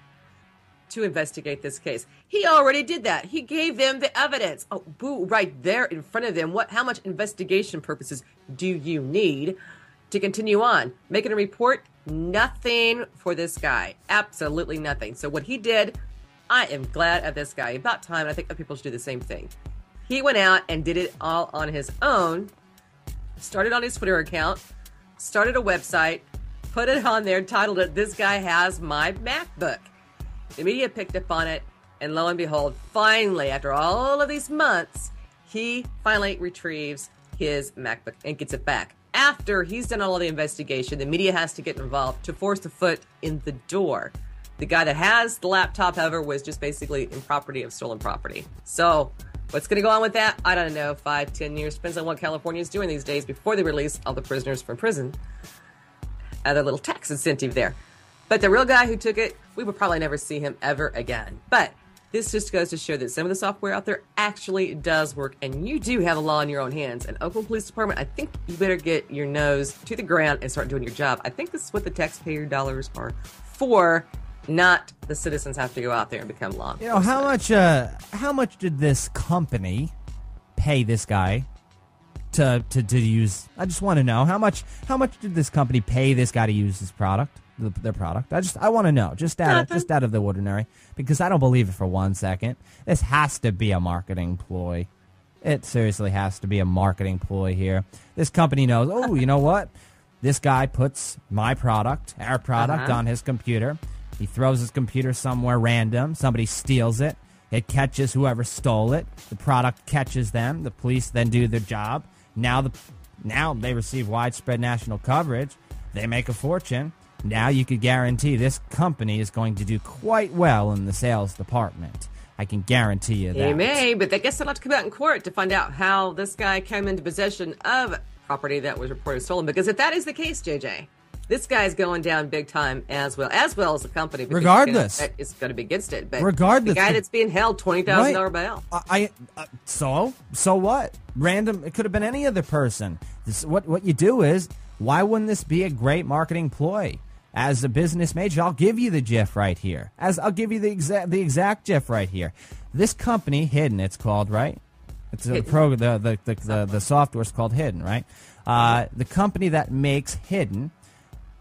to investigate this case. He already did that. He gave them the evidence. Oh, boo, right there in front of them. How much investigation purposes do you need to continue on? Making a report? Nothing for this guy. Absolutely nothing. So what he did, I am glad of this guy. About time. I think other people should do the same thing. He went out and did it all on his own, started on his Twitter account, started a website, put it on there, titled it, "This Guy Has My MacBook." The media picked up on it, and lo and behold, finally, after all of these months, he finally retrieves his MacBook and gets it back. After he's done all the investigation, the media has to get involved to force the foot in the door. The guy that has the laptop, however, was just basically in property of stolen property. So what's going to go on with that? I don't know. 5, 10 years. Depends on what California is doing these days before they release all the prisoners from prison. Add a little tax incentive there. But the real guy who took it, we will probably never see him ever again. But this just goes to show that some of the software out there actually does work, and you do have a law in your own hands. And Oakland Police Department, I think you better get your nose to the ground and start doing your job. I think this is what the taxpayer dollars are for, not the citizens have to go out there and become law enforcement. How much did this company pay this guy to use? I just want to know how much did this company pay this guy to use his product? Their product. I want to know, just out of the ordinary, because I don't believe it for 1 second. This has to be a marketing ploy. It seriously has to be a marketing ploy here. This company knows, oh, you know what? This guy puts my product, our product, on his computer. He throws his computer somewhere random. Somebody steals it. It catches whoever stole it. The product catches them. The police then do their job. Now they receive widespread national coverage. They make a fortune. Now you could guarantee this company is going to do quite well in the sales department. I can guarantee you that. They may, but I guess they'll have to come out in court to find out how this guy came into possession of property that was reported stolen. Because if that is the case, JJ, this guy's going down big time as well as the company. Regardless, it's going to be against it. But regardless, the guy that's being held $20,000 bail. So what? Random. It could have been any other person. What you do is, why wouldn't this be a great marketing ploy? As a business major, I'll give you the GIF right here. I'll give you the exact GIF right here. This company, Hidden, it's called, right? It's the software's called Hidden, right? The company that makes Hidden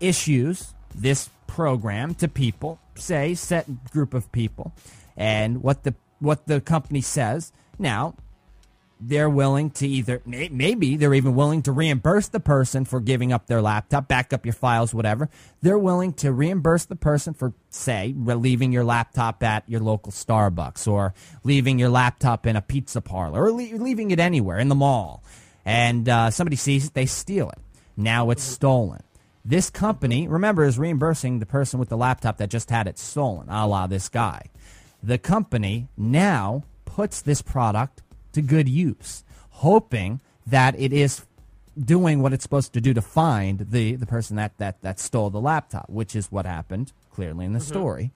issues this program to people, say set group of people, and what the company says. Now, they're willing to either, maybe they're even willing to reimburse the person for giving up their laptop, back up your files, whatever. They're willing to reimburse the person for, say, leaving your laptop at your local Starbucks, or leaving your laptop in a pizza parlor, or leaving it anywhere in the mall. And somebody sees it, they steal it. Now it's stolen. This company, remember, is reimbursing the person with the laptop that just had it stolen, a la this guy. The company now puts this product to good use, hoping that it is doing what it's supposed to do to find the person that stole the laptop, which is what happened clearly in the story.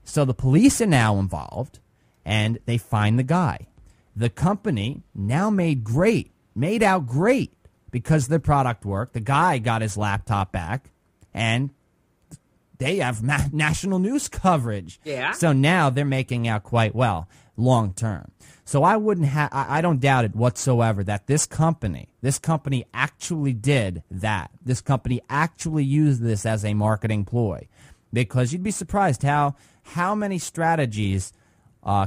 So the police are now involved, and they find the guy. The company now made out great because the product worked. The guy got his laptop back, and they have national news coverage. Yeah. So now they're making out quite well long term. So I don't doubt it whatsoever that this company actually did that. This company actually used this as a marketing ploy, because you'd be surprised how many strategies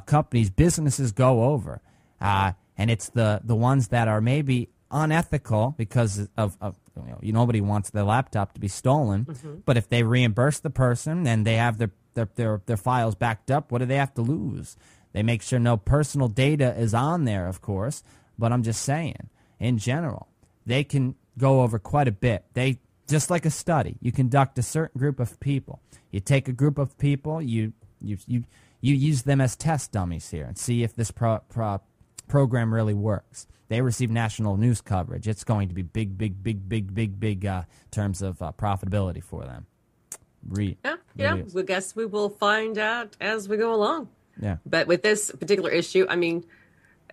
companies, businesses go over, and it's the ones that are maybe unethical because of nobody wants their laptop to be stolen. But if they reimburse the person and they have their files backed up, what do they have to lose? They make sure no personal data is on there, of course, but I'm just saying, in general, they can go over quite a bit. They, just like a study, you conduct a certain group of people. You take a group of people, you use them as test dummies here and see if this program really works. They receive national news coverage. It's going to be big terms of profitability for them. We guess we will find out as we go along. Yeah. But with this particular issue, I mean,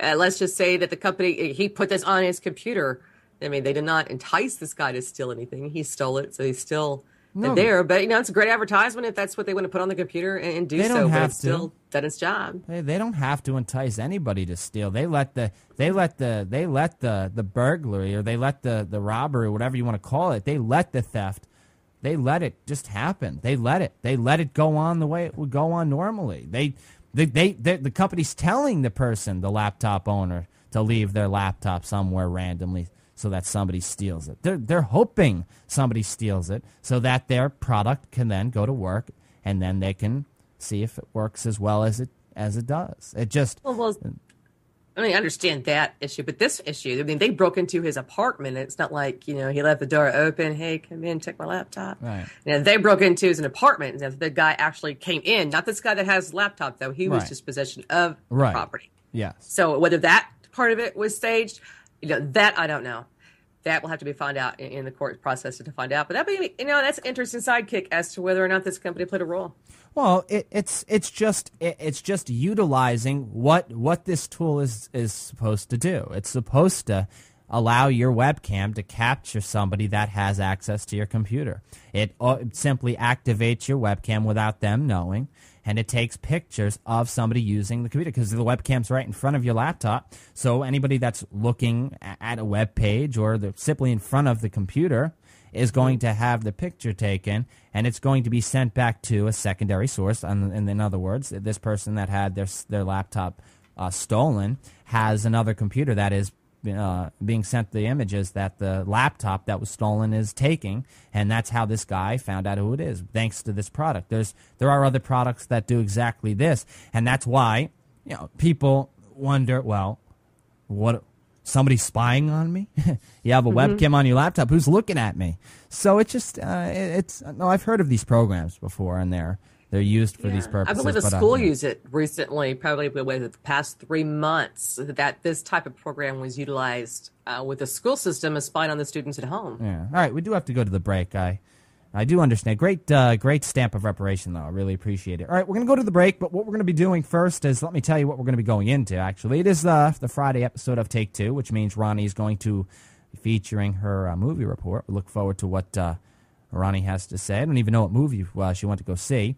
let's just say that the company, he put this on his computer. I mean, they did not entice this guy to steal anything. He stole it, so he's still there. But, it's a great advertisement if that's what they want to put on the computer and do. They don't have but it's still done its job. They don't have to entice anybody to steal. They let the burglary, or they let the robbery, whatever you want to call it, they let the theft. They let it just happen. They let it go on the way it would go on normally. The company's telling the person, the laptop owner, to leave their laptop somewhere randomly so that somebody steals it. They're hoping somebody steals it so that their product can then go to work, and then they can see if it works as well as it does. It just... Well, I mean, I understand that issue, but this issue, I mean, they broke into his apartment. It's not like, he left the door open. Hey, come in, check my laptop. Right. They broke into his apartment. And the guy actually came in. Not this guy that has a laptop, though. He was just possession of the property. Yes. So whether that part of it was staged, that I don't know. That will have to be found out in the court process to find out. But that'd be, that's an interesting sidekick as to whether or not this company played a role. Well, it's just utilizing what this tool is supposed to do. It's supposed to allow your webcam to capture somebody that has access to your computer. It simply activates your webcam without them knowing, and it takes pictures of somebody using the computer because the webcam's right in front of your laptop. So anybody that's looking at a web page or they're simply in front of the computer is going to have the picture taken, and it's going to be sent back to a secondary source. And in other words, this person that had their laptop stolen has another computer that is being sent the images that the laptop that was stolen is taking, and that's how this guy found out who it is, thanks to this product. There are other products that do exactly this, and that's why people wonder, well, what... Somebody's spying on me? You have a webcam on your laptop. Who's looking at me? So it's just, I've heard of these programs before, and they're used for these purposes. I believe a school used it recently, probably within the past 3 months, that this type of program was utilized with the school system as spying on the students at home. Yeah. All right, we do have to go to the break. I do understand. Great stamp of reparation, though. I really appreciate it. All right, we're going to go to the break, but what we're going to be doing first is, let me tell you what we're going to be going into, actually. It is the Friday episode of Take Two, which means Ronnie is going to be featuring her movie report. We look forward to what Ronnie has to say. I don't even know what movie she went to go see.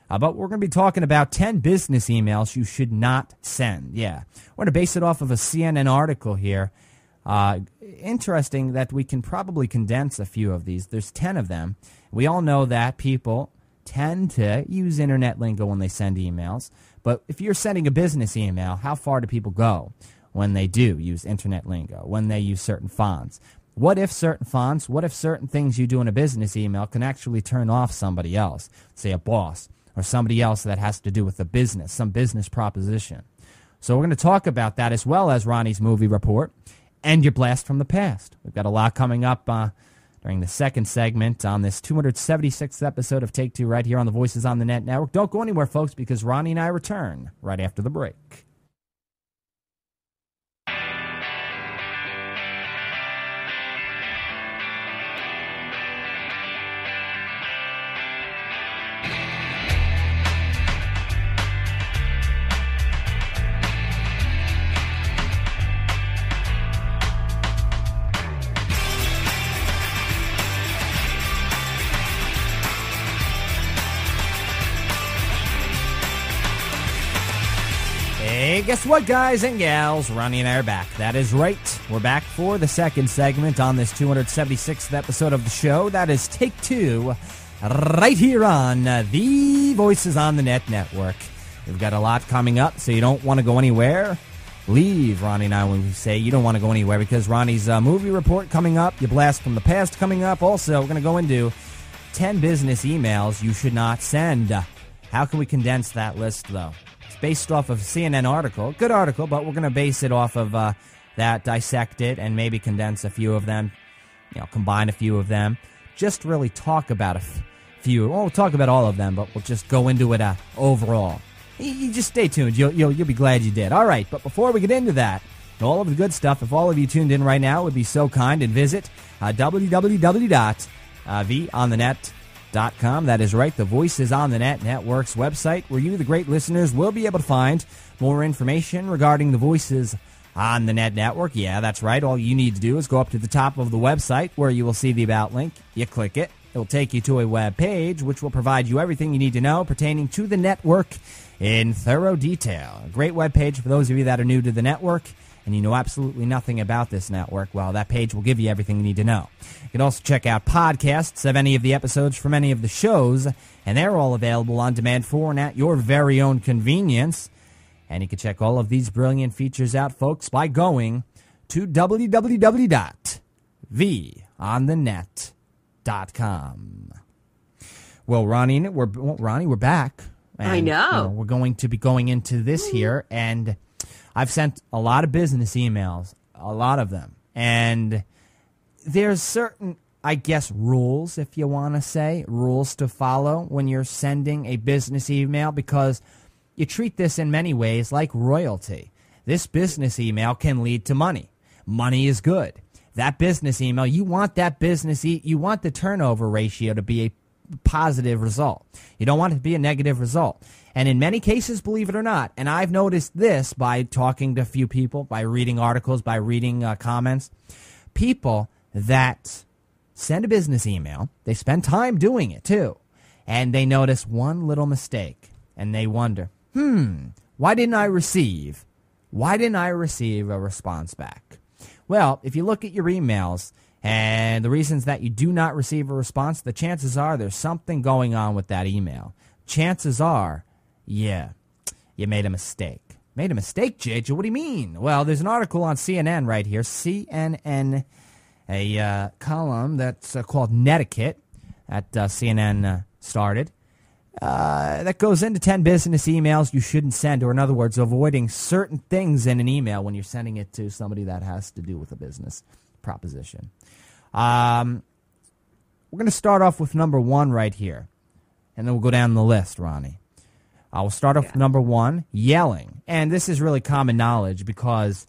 But we're going to be talking about 10 business emails you should not send. Yeah, we're going to base it off of a CNN article here. Interesting that we can probably condense a few of these. There's 10 of them. We all know that people tend to use internet lingo when they send emails. But if you're sending a business email, how far do people go when they do use internet lingo, when they use certain fonts? What if certain fonts, what if certain things you do in a business email can actually turn off somebody else, say a boss or somebody else that has to do with a business, some business proposition? So we're going to talk about that as well as Ronnie's movie report and your blast from the past. We've got a lot coming up during the second segment on this 276th episode of Take Two right here on the Voices on the Net Network. Don't go anywhere, folks, because Ronnie and I return right after the break. Hey, guess what, guys and gals? Ronnie and I are back. That is right. We're back for the second segment on this 276th episode of the show. That is Take Two, right here on the Voices on the Net Network. We've got a lot coming up, so you don't want to go anywhere. Leave Ronnie and I when we say you don't want to go anywhere, because Ronnie's movie report coming up, your blast from the past coming up. Also, we're going to go into 10 business emails you should not send. How can we condense that list, though? Based off of a CNN article. Good article, but we're going to base it off of that, dissect it, and maybe condense a few of them, combine a few of them. Just really talk about a few. Well, we'll talk about all of them, but we'll just go into it overall. You just stay tuned. You'll be glad you did. All right, but before we get into that, all of the good stuff, if all of you tuned in right now would be so kind and visit www.vonthenet.com. That is right, the Voices on the Net Network's website, where you, the great listeners, will be able to find more information regarding the Voices on the Net Network. Yeah, that's right. All you need to do is go up to the top of the website where you will see the About link. You click it. It will take you to a web page which will provide you everything you need to know pertaining to the network in thorough detail. A great web page for those of you that are new to the network and you know absolutely nothing about this network. Well, that page will give you everything you need to know. You can also check out podcasts of any of the episodes from any of the shows, and they're all available on demand for and at your very own convenience. And you can check all of these brilliant features out, folks, by going to www.vonthenet.com. Well, Ronnie, we're back. And, I know. We're going to be going into this here, and I've sent a lot of business emails, a lot of them. And there's certain, I guess, rules, if you want to say, rules to follow when you're sending a business email, because you treat this in many ways like royalty. This business email can lead to money. Money is good. That business email, you want you want the turnover ratio to be a positive result. You don't want it to be a negative result. And in many cases, believe it or not, and I've noticed this by talking to a few people, by reading articles, by reading comments, people that send a business email, they spend time doing it too, and they notice one little mistake, and they wonder, why didn't I receive a response back? Well, if you look at your emails and the reasons that you do not receive a response, the chances are there's something going on with that email. Chances are, yeah, you made a mistake. Made a mistake, JJ? What do you mean? Well, there's an article on CNN right here, CNN, a column that's called Netiquette that CNN started. That goes into 10 business emails you shouldn't send, or in other words, avoiding certain things in an email when you're sending it to somebody that has to do with a business proposition. We're going to start off with number 1 right here, and then we'll go down the list, Ronnie. We'll start off with number 1, yelling. And this is really common knowledge because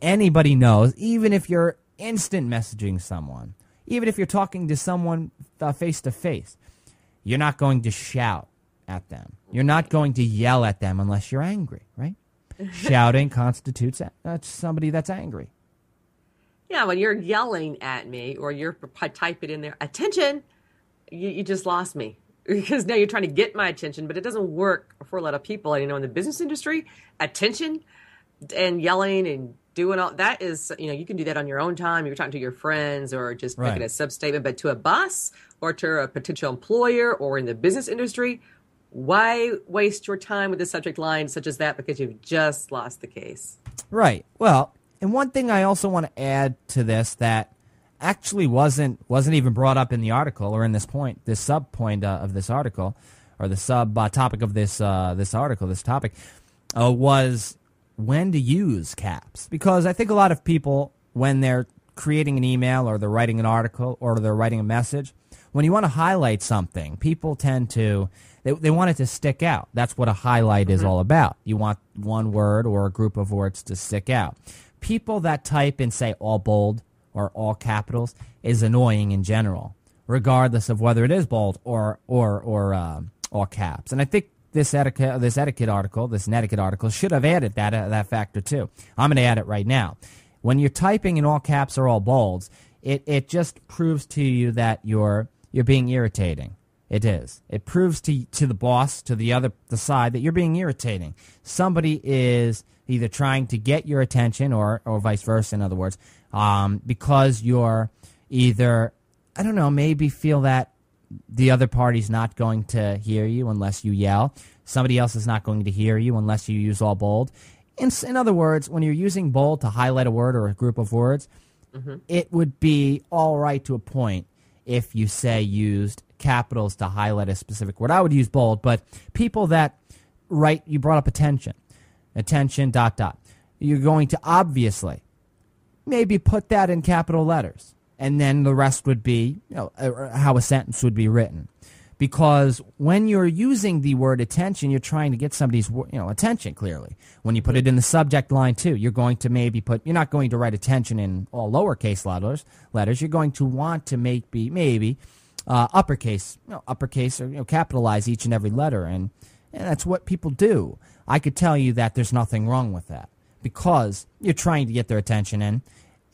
anybody knows, even if you're instant messaging someone, even if you're talking to someone face-to-face, you're not going to shout at them. You're not going to yell at them unless you're angry, right? Shouting constitutes somebody that's angry. Yeah, when you're yelling at me or you're type it in there, attention, you just lost me. Because now you're trying to get my attention, but it doesn't work for a lot of people. And, in the business industry, attention and yelling and doing all that is, you can do that on your own time. You're talking to your friends or just making a sub-statement. But to a boss or to a potential employer or in the business industry, why waste your time with a subject line such as that because you've just lost the case? Right. Well, and one thing I also want to add to this that actually wasn't even brought up in the article or in this sub point of this article, or the sub topic of this topic, was when to use caps. Because I think a lot of people, when they're creating an email or they're writing an article or they're writing a message, when you want to highlight something, people tend to, they want it to stick out. That's what a highlight is all about. You want one word or a group of words to stick out. People that type in, say, all bold or all capitals is annoying in general, regardless of whether it is bold or all caps. And I think this netiquette article should have added that factor too. I'm going to add it right now. When you're typing in all caps or all bolds, it just proves to you that you're being irritating. It is. It proves to the boss, to the side, that you're being irritating. Somebody is either trying to get your attention or vice versa, in other words, because you're either, I don't know, maybe feel that the other party's not going to hear you unless you yell. Somebody else is not going to hear you unless you use all bold. In other words, when you're using bold to highlight a word or a group of words, it would be all right to a point if you, say, used capitals to highlight a specific word. I would use bold, but people that write, you brought up attention, dot. You're going to obviously maybe put that in capital letters, and then the rest would be how a sentence would be written. Because when you're using the word attention, you're trying to get somebody's attention clearly. When you put it in the subject line too, you're going to you're not going to write attention in all lowercase letters. You're going to want to maybe uppercase or capitalize each and every letter, and that's what people do. I could tell you that there's nothing wrong with that because you're trying to get their attention, and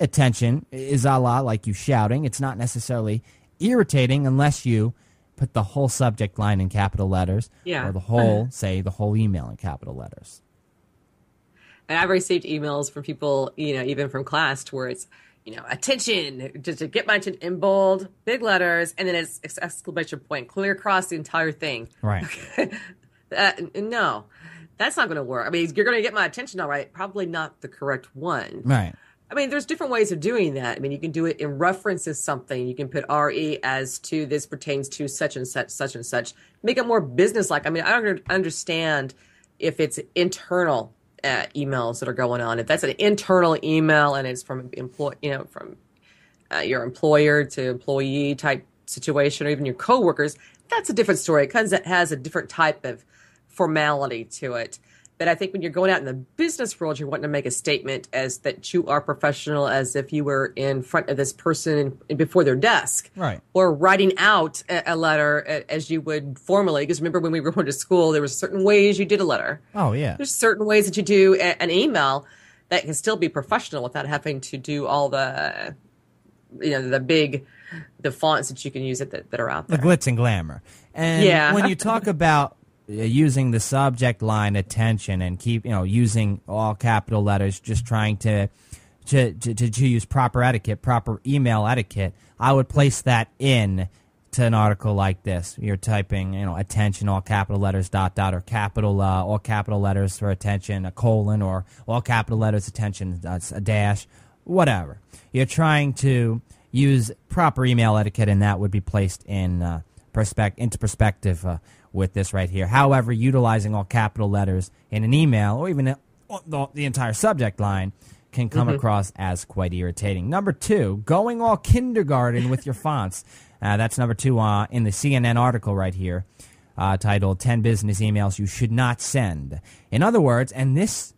attention is a lot like you shouting. It's not necessarily irritating unless you put the whole subject line in capital letters, or the whole email in capital letters. And I've received emails from people, even from class, where it's, attention, just to get my attention in bold, big letters, and then it's exclamation point, clear across the entire thing. Right. No, That's not going to work. I mean, you're going to get my attention, all right. Probably not the correct one. Right. I mean, there's different ways of doing that. I mean, you can do it in reference to something. You can put RE as to this pertains to such and such, such and such. Make it more business-like. I mean, I don't understand if it's internal emails that are going on. If that's an internal email and it's from from your employer to employee type situation, or even your coworkers, that's a different story because it has a different type of formality to it. But I think when you're going out in the business world, you're wanting to make a statement as that you are professional, as if you were in front of this person before their desk. Right. Or writing out a letter as you would formally. Because remember when we were going to school, there were certain ways you did a letter. Oh, yeah. There's certain ways that you do an email that can still be professional without having to do all the, the fonts that you can use that are out there. The glitz and glamour. And when you talk about using the subject line attention and keep using all capital letters, just trying to use proper etiquette, proper email etiquette, I would place that in to an article like this. You're typing attention, all capital letters, ... or capital all capital letters for attention, a colon, or all capital letters attention, a dash, whatever. You're trying to use proper email etiquette, and that would be placed in into perspective with this right here. However, utilizing all capital letters in an email or even the entire subject line can come across as quite irritating. Number 2, going all kindergarten with your fonts. That's number 2 in the CNN article right here, titled 10 Business Emails You Should Not Send. In other words, and this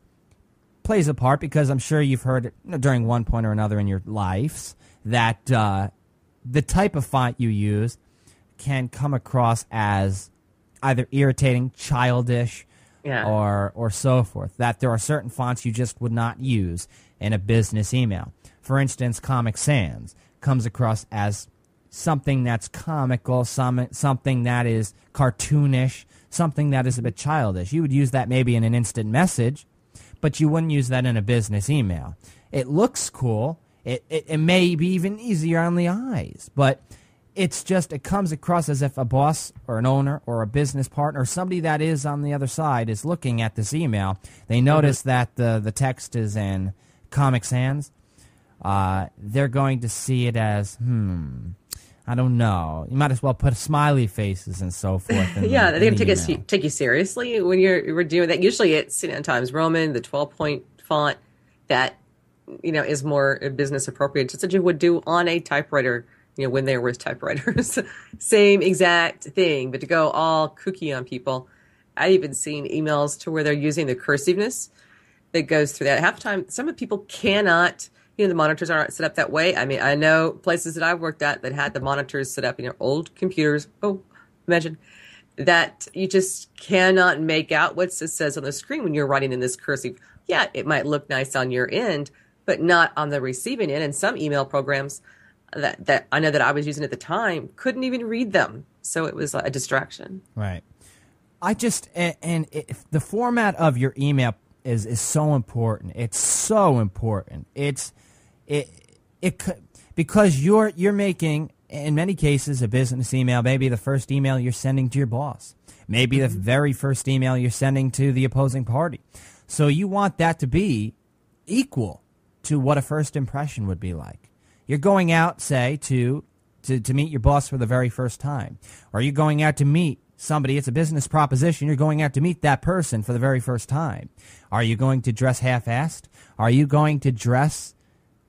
plays a part because I'm sure you've heard it during one point or another in your lives, that the type of font you use can come across as either irritating, childish, or so forth. That there are certain fonts you just would not use in a business email. For instance, Comic Sans comes across as something that's comical, something that is cartoonish, something that is a bit childish. You would use that maybe in an instant message, but you wouldn't use that in a business email. It looks cool. It may be even easier on the eyes, but it comes across as if a boss or an owner or a business partner or somebody that is on the other side is looking at this email. They notice that the text is in Comic Sans. They're going to see it as, I don't know. You might as well put smiley faces and so forth. They're going to take you seriously when you're doing that. Usually it's Times Roman, the 12-point font that is more business appropriate, just as you would do on a typewriter. When there was typewriters, same exact thing, but to go all kooky on people. I've even seen emails to where they're using the cursiveness that goes through that. Half the time, some of the people cannot, the monitors aren't set up that way. I mean, I know places that I've worked at that had the monitors set up, old computers. Oh, imagine that you just cannot make out what it says on the screen when you're writing in this cursive. Yeah, it might look nice on your end, but not on the receiving end. And some email programs that I know that I was using at the time couldn't even read them. So it was a distraction. Right. The format of your email is so important. It's so important. Because you're making, in many cases, a business email, maybe the first email you're sending to your boss, maybe the very first email you're sending to the opposing party. So you want that to be equal to what a first impression would be like. You're going out, say, to meet your boss for the very first time. Or you're going out to meet somebody. It's a business proposition. You're going out to meet that person for the very first time. Are you going to dress half-assed? Are you going to dress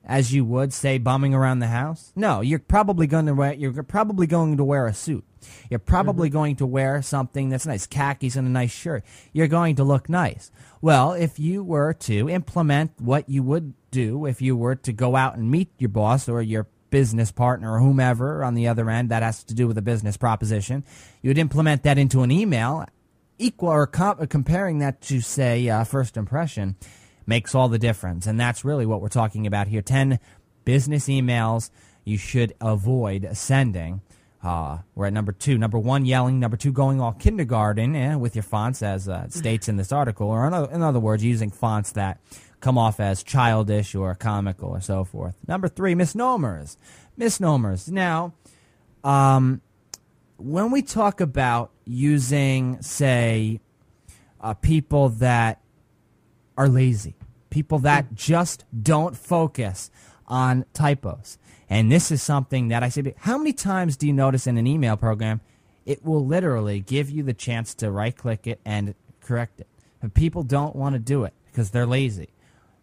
as you would, say, bumming around the house? No, you're probably going to wear a suit. You're probably going to wear something that's nice, khakis and a nice shirt. You're going to look nice. Well, if you were to implement what you would do if you were to go out and meet your boss or your business partner or whomever on the other end that has to do with a business proposition, you would implement that into an email, comparing that to, say, first impression, makes all the difference. And that's really what we're talking about here. 10 business emails you should avoid sending. We're at number 2. Number 1, yelling. Number 2, going all kindergarten with your fonts, as it states in this article. Or in other words, using fonts that come off as childish or comical or so forth. Number 3, misnomers. Now, when we talk about using, say, people that are lazy, people that just don't focus on typos. And this is something that I say, how many times do you notice in an email program, it will literally give you the chance to right-click it and correct it? But people don't want to do it because they're lazy.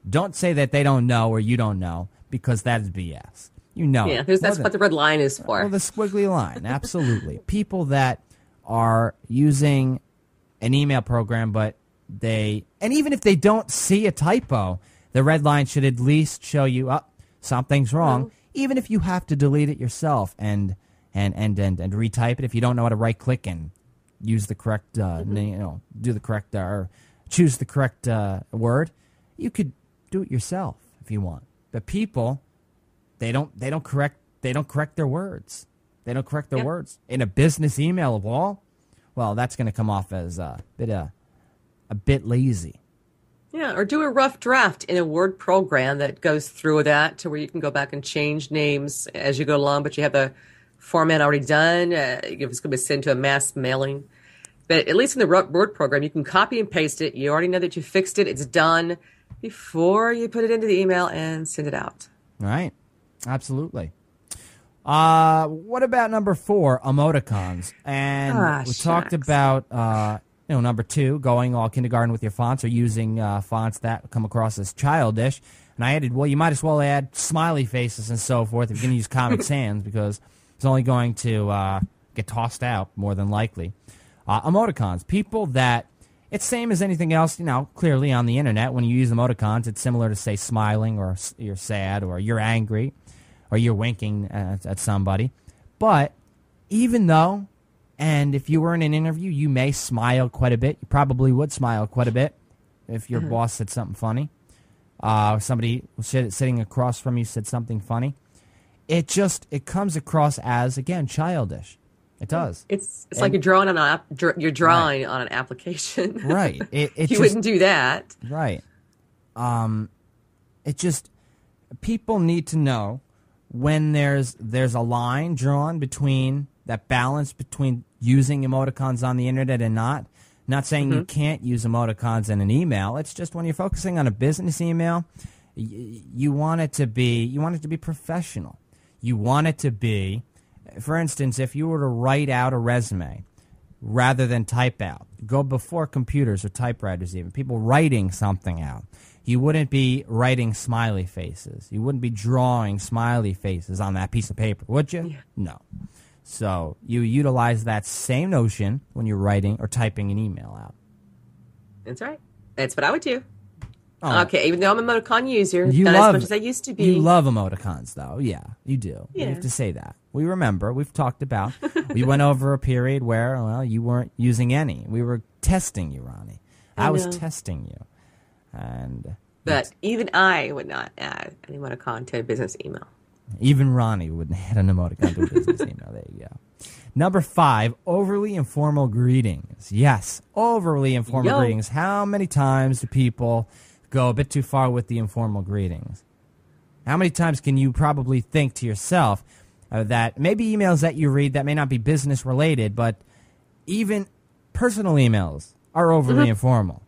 Don't say that they don't know or you don't know, because that is BS. You know. Yeah, that's what the red line is for. Well, the squiggly line, absolutely. People that are using an email program, but and even if they don't see a typo, the red line should at least show you, something's wrong, even if you have to delete it yourself and retype it. If you don't know how to right click and use the correct, do the correct or choose the correct word, you could do it yourself if you want. But people, they don't correct their words. They don't correct their words in a business email of all. Well, that's going to come off as a bit lazy. Yeah, or do a rough draft in a Word program that goes through that to where you can go back and change names as you go along, but you have the format already done. If it's going to be sent to a mass mailing. But at least in the Word program, you can copy and paste it. You already know that you fixed it. It's done before you put it into the email and send it out. Right. Absolutely. What about number 4, emoticons? And we talked about... number 2, going all kindergarten with your fonts or using fonts that come across as childish. And I added, well, you might as well add smiley faces and so forth if you're going to use Comic Sans, because it's only going to get tossed out more than likely. Emoticons, people that, it's same as anything else, clearly on the internet. When you use emoticons, it's similar to, say, smiling, or you're sad, or you're angry, or you're winking at somebody. But even though... And if you were in an interview, you may smile quite a bit. You probably would smile quite a bit if your boss said something funny. Somebody sitting across from you said something funny. It comes across as, again, childish. It does. It's like you're drawing on an application. Right. You wouldn't do that. Right. People need to know when there's a line drawn between that balance between using emoticons on the internet and not. Not saying you can't use emoticons in an email. It's just when you're focusing on a business email, you want it to be professional. You want it to be, for instance, if you were to write out a resume rather than type out, go before computers or typewriters even, people writing something out. You wouldn't be writing smiley faces. You wouldn't be drawing smiley faces on that piece of paper, would you? Yeah. No. So you utilize that same notion when you're writing or typing an email out. That's right. That's what I would do. Oh. Okay, even though I'm a emoticon user, not as much as I used to be. You love emoticons, though. Yeah, you do. Yeah. You have to say that. We remember. We've talked about. We went over a period where, well, you weren't using any. We were testing you, Ronnie. I was testing you. But even I would not add an emoticon to a business email. Even Ronnie wouldn't add an emoticon to a business email. There you go. Number 5, overly informal greetings. Yes, overly informal greetings. How many times do people go a bit too far with the informal greetings? How many times can you probably think to yourself that maybe emails that you read that may not be business related, but even personal emails are overly informal?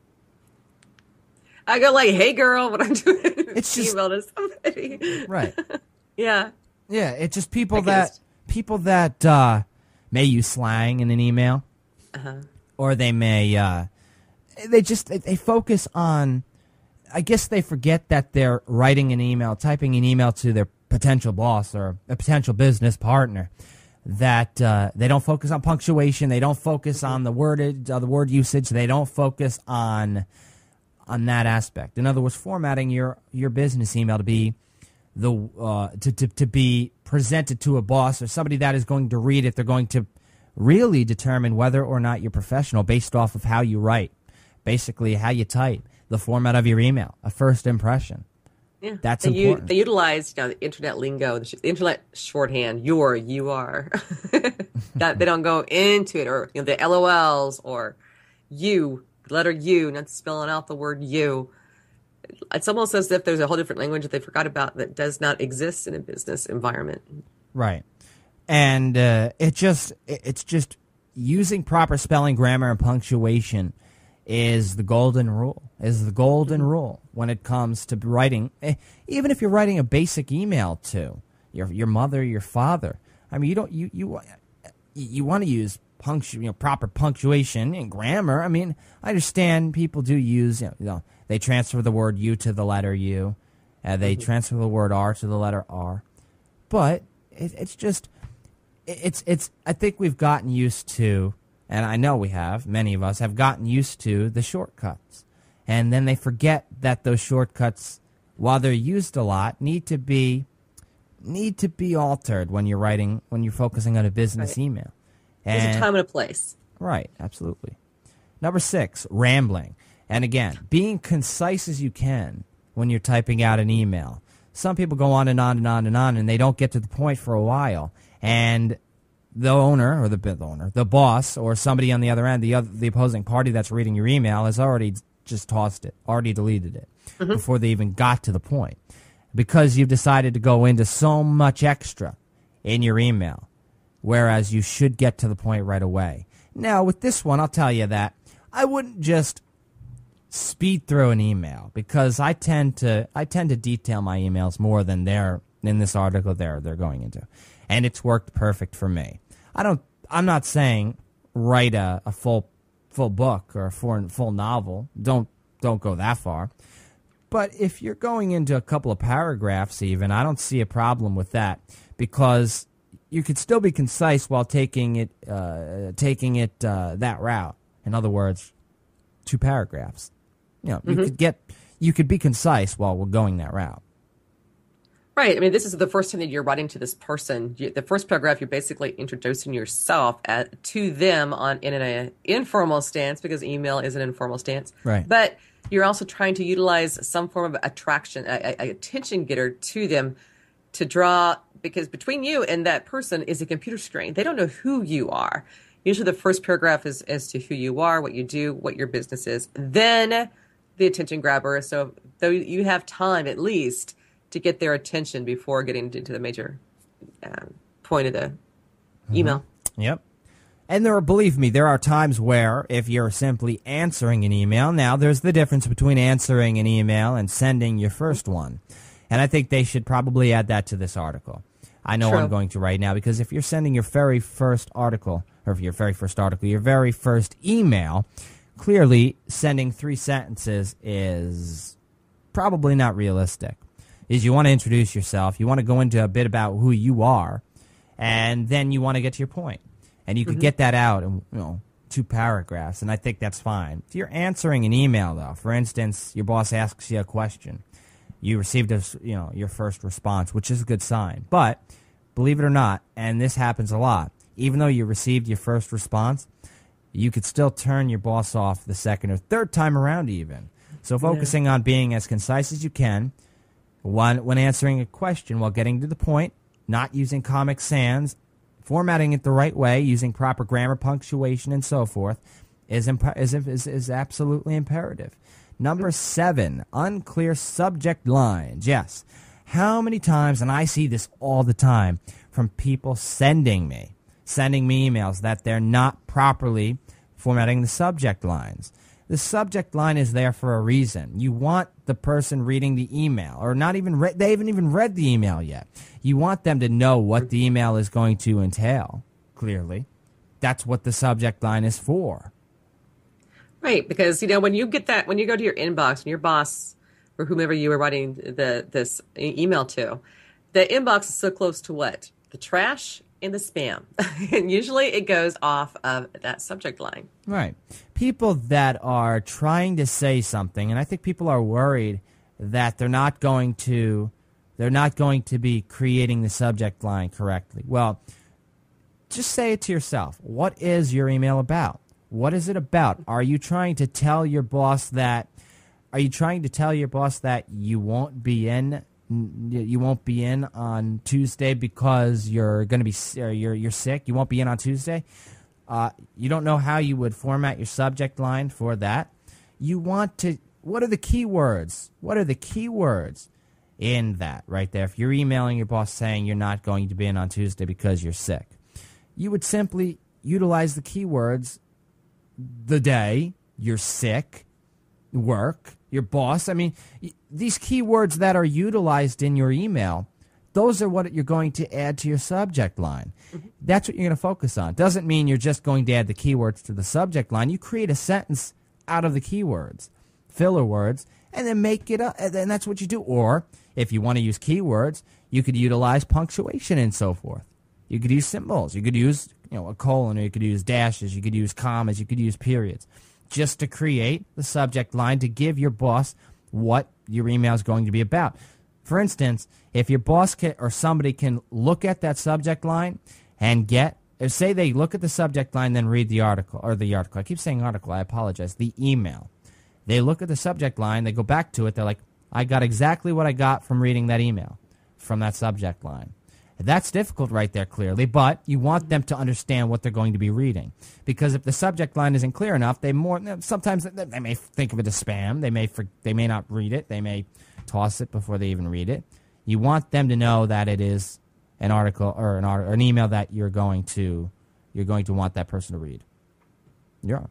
I go like, "Hey, girl," when I'm doing it's just email to somebody. Right. Yeah. Yeah, it's just people that may use slang in an email, or they may they focus on. I guess they forget that they're writing an email, typing an email to their potential boss or a potential business partner. That they don't focus on punctuation, they don't focus on the word usage, they don't focus on that aspect. In other words, formatting your business email to be to be presented to a boss or somebody that is going to read it. They're going to really determine whether or not you're professional based off of how you write, basically how you type, the format of your email, a first impression. Yeah, that's important. They utilize the internet lingo, the internet shorthand. You are. That they don't go into it, or the LOLs or you, the letter U, not spelling out the word you. It's almost as if there's a whole different language that they forgot about that does not exist in a business environment. Right. And it's just using proper spelling, grammar, and punctuation is the golden rule. When it comes to writing, even if you're writing a basic email to your mother, your father. I mean, you want to use proper punctuation and grammar. I mean, I understand people do use they transfer the word you to the letter U, they transfer the word R to the letter R, but it's just I think we've gotten used to. And I know many of us have gotten used to the shortcuts. And then they forget that those shortcuts, while they're used a lot, need to be altered when you're focusing on a business email. There's a time and a place. Right, absolutely. Number 6, rambling. And again, being concise as you can when you're typing out an email. Some people go on and on and on and on, and they don't get to the point for a while. And the owner or the boss or somebody on the other end, the opposing party that's reading your email has already just tossed it, already deleted it before they even got to the point, because you've decided to go into so much extra in your email, whereas you should get to the point right away. Now, with this one, I'll tell you that I wouldn't just speed through an email, because I tend to detail my emails more than they're in this article they're going into, and it's worked perfect for me. I'm not saying write a full book or a full novel. Don't go that far. But if you're going into a couple of paragraphs even, I don't see a problem with that, because you could still be concise while taking it that route. In other words, 2 paragraphs. You could be concise while we're going that route. Right. I mean, this is the first time that you're writing to this person. The first paragraph, you're basically introducing yourself to them in an informal stance, because email is an informal stance. Right. But you're also trying to utilize some form of attraction, a attention getter to them to draw, because between you and that person is a computer screen. They don't know who you are. Usually the first paragraph is as to who you are, what you do, what your business is. Then the attention grabber. So though you have time at least to get their attention before getting into the major point of the email. Yep. And believe me, there are times where if you're simply answering an email, now there's the difference between answering an email and sending your first one. And I think they should probably add that to this article. I know True. I'm going to right now, because if you're sending your very first your very first email, clearly sending 3 sentences is probably not realistic. You want to introduce yourself, you want to go into a bit about who you are, and then you want to get to your point. And you could get that out in 2 paragraphs, and I think that's fine. If you're answering an email, though, for instance, your boss asks you a question, you received your first response, which is a good sign. But believe it or not, and this happens a lot, even though you received your first response, you could still turn your boss off the second or third time around even. So focusing on being as concise as you can, when answering a question while getting to the point, not using Comic Sans, formatting it the right way, using proper grammar, punctuation, and so forth, is absolutely imperative. Number 7, unclear subject lines. Yes. How many times, and I see this all the time from people sending me emails that they're not properly formatting the subject lines. The subject line is there for a reason. You want the person reading the email, or they haven't even read the email yet. You want them to know what the email is going to entail, clearly. That's what the subject line is for. Right, because when you go to your inbox and your boss or whomever you were writing this email to, the inbox is so close to what? The trash and the spam. And usually it goes off of that subject line. Right. People that are trying to say something, and I think people are worried that they're not going to be creating the subject line correctly. Well, just say it to yourself. What is your email about? What is it about? Are you trying to tell your boss that you won't be in on Tuesday because you're going to be you're sick? You won't be in on Tuesday? You don't know how you would format your subject line for that? What are the keywords? What are the keywords in that right there? If you're emailing your boss saying you're not going to be in on Tuesday because you're sick, you would simply utilize the keywords the day, you're sick, work, your boss. I mean, these keywords that are utilized in your email, those are what you're going to add to your subject line. That's what you're going to focus on. Doesn't mean you're just going to add the keywords to the subject line. You create a sentence out of the keywords, filler words, and then make it up. And then that's what you do. Or if you want to use keywords, you could utilize punctuation and so forth. You could use symbols. You could use a colon, or you could use dashes. You could use commas. You could use periods, just to create the subject line to give your boss what your email is going to be about. For instance, if your boss or somebody can look at that subject line and say they look at the subject line, then read the article, I keep saying article, I apologize, the email. They look at the subject line, they go back to it, they're like, I got exactly what I got from reading that email, from that subject line. That's difficult right there, clearly, but you want them to understand what they're going to be reading. Because if the subject line isn't clear enough, sometimes they may think of it as spam. They may not read it. They may toss it before they even read it. You want them to know that it is an article or an email that you're going to want that person to read. Yeah.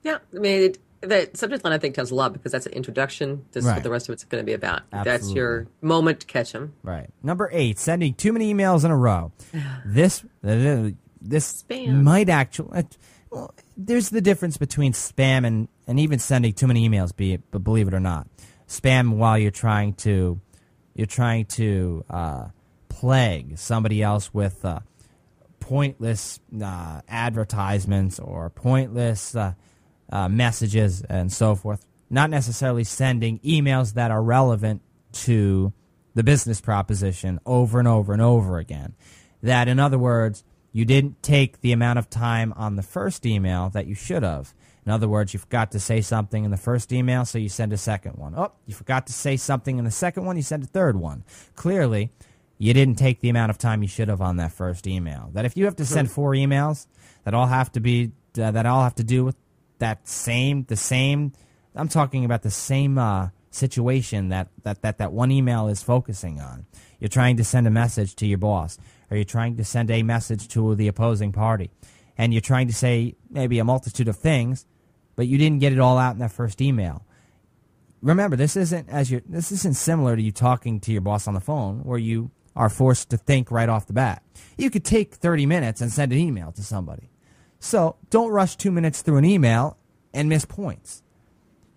Yeah, I mean, the subject line I think tells a lot, because that's an introduction. This is what the rest of it's going to be about. Absolutely. That's your moment to catch them. Right. Number 8, sending too many emails in a row. This Spam. might actually. Well, there's the difference between spam and even sending too many emails. But believe it or not, spam while you're trying to plague somebody else with pointless advertisements or pointless messages and so forth. Not necessarily sending emails that are relevant to the business proposition over and over and over again. That, in other words, you didn't take the amount of time on the first email that you should have. In other words, you forgot to say something in the first email, so you send a second one. Oh, you forgot to say something in the second one, you send a third one. Clearly, you didn't take the amount of time you should have on that first email. That if you have to send 4 emails that all have to do with the same, I'm talking about the same situation that one email is focusing on. You're trying to send a message to your boss, or you're trying to send a message to the opposing party, and you're trying to say maybe a multitude of things, but you didn't get it all out in that first email. Remember, this isn't similar to you talking to your boss on the phone, where you are forced to think right off the bat. You could take 30 minutes and send an email to somebody. So don't rush 2 minutes through an email and miss points.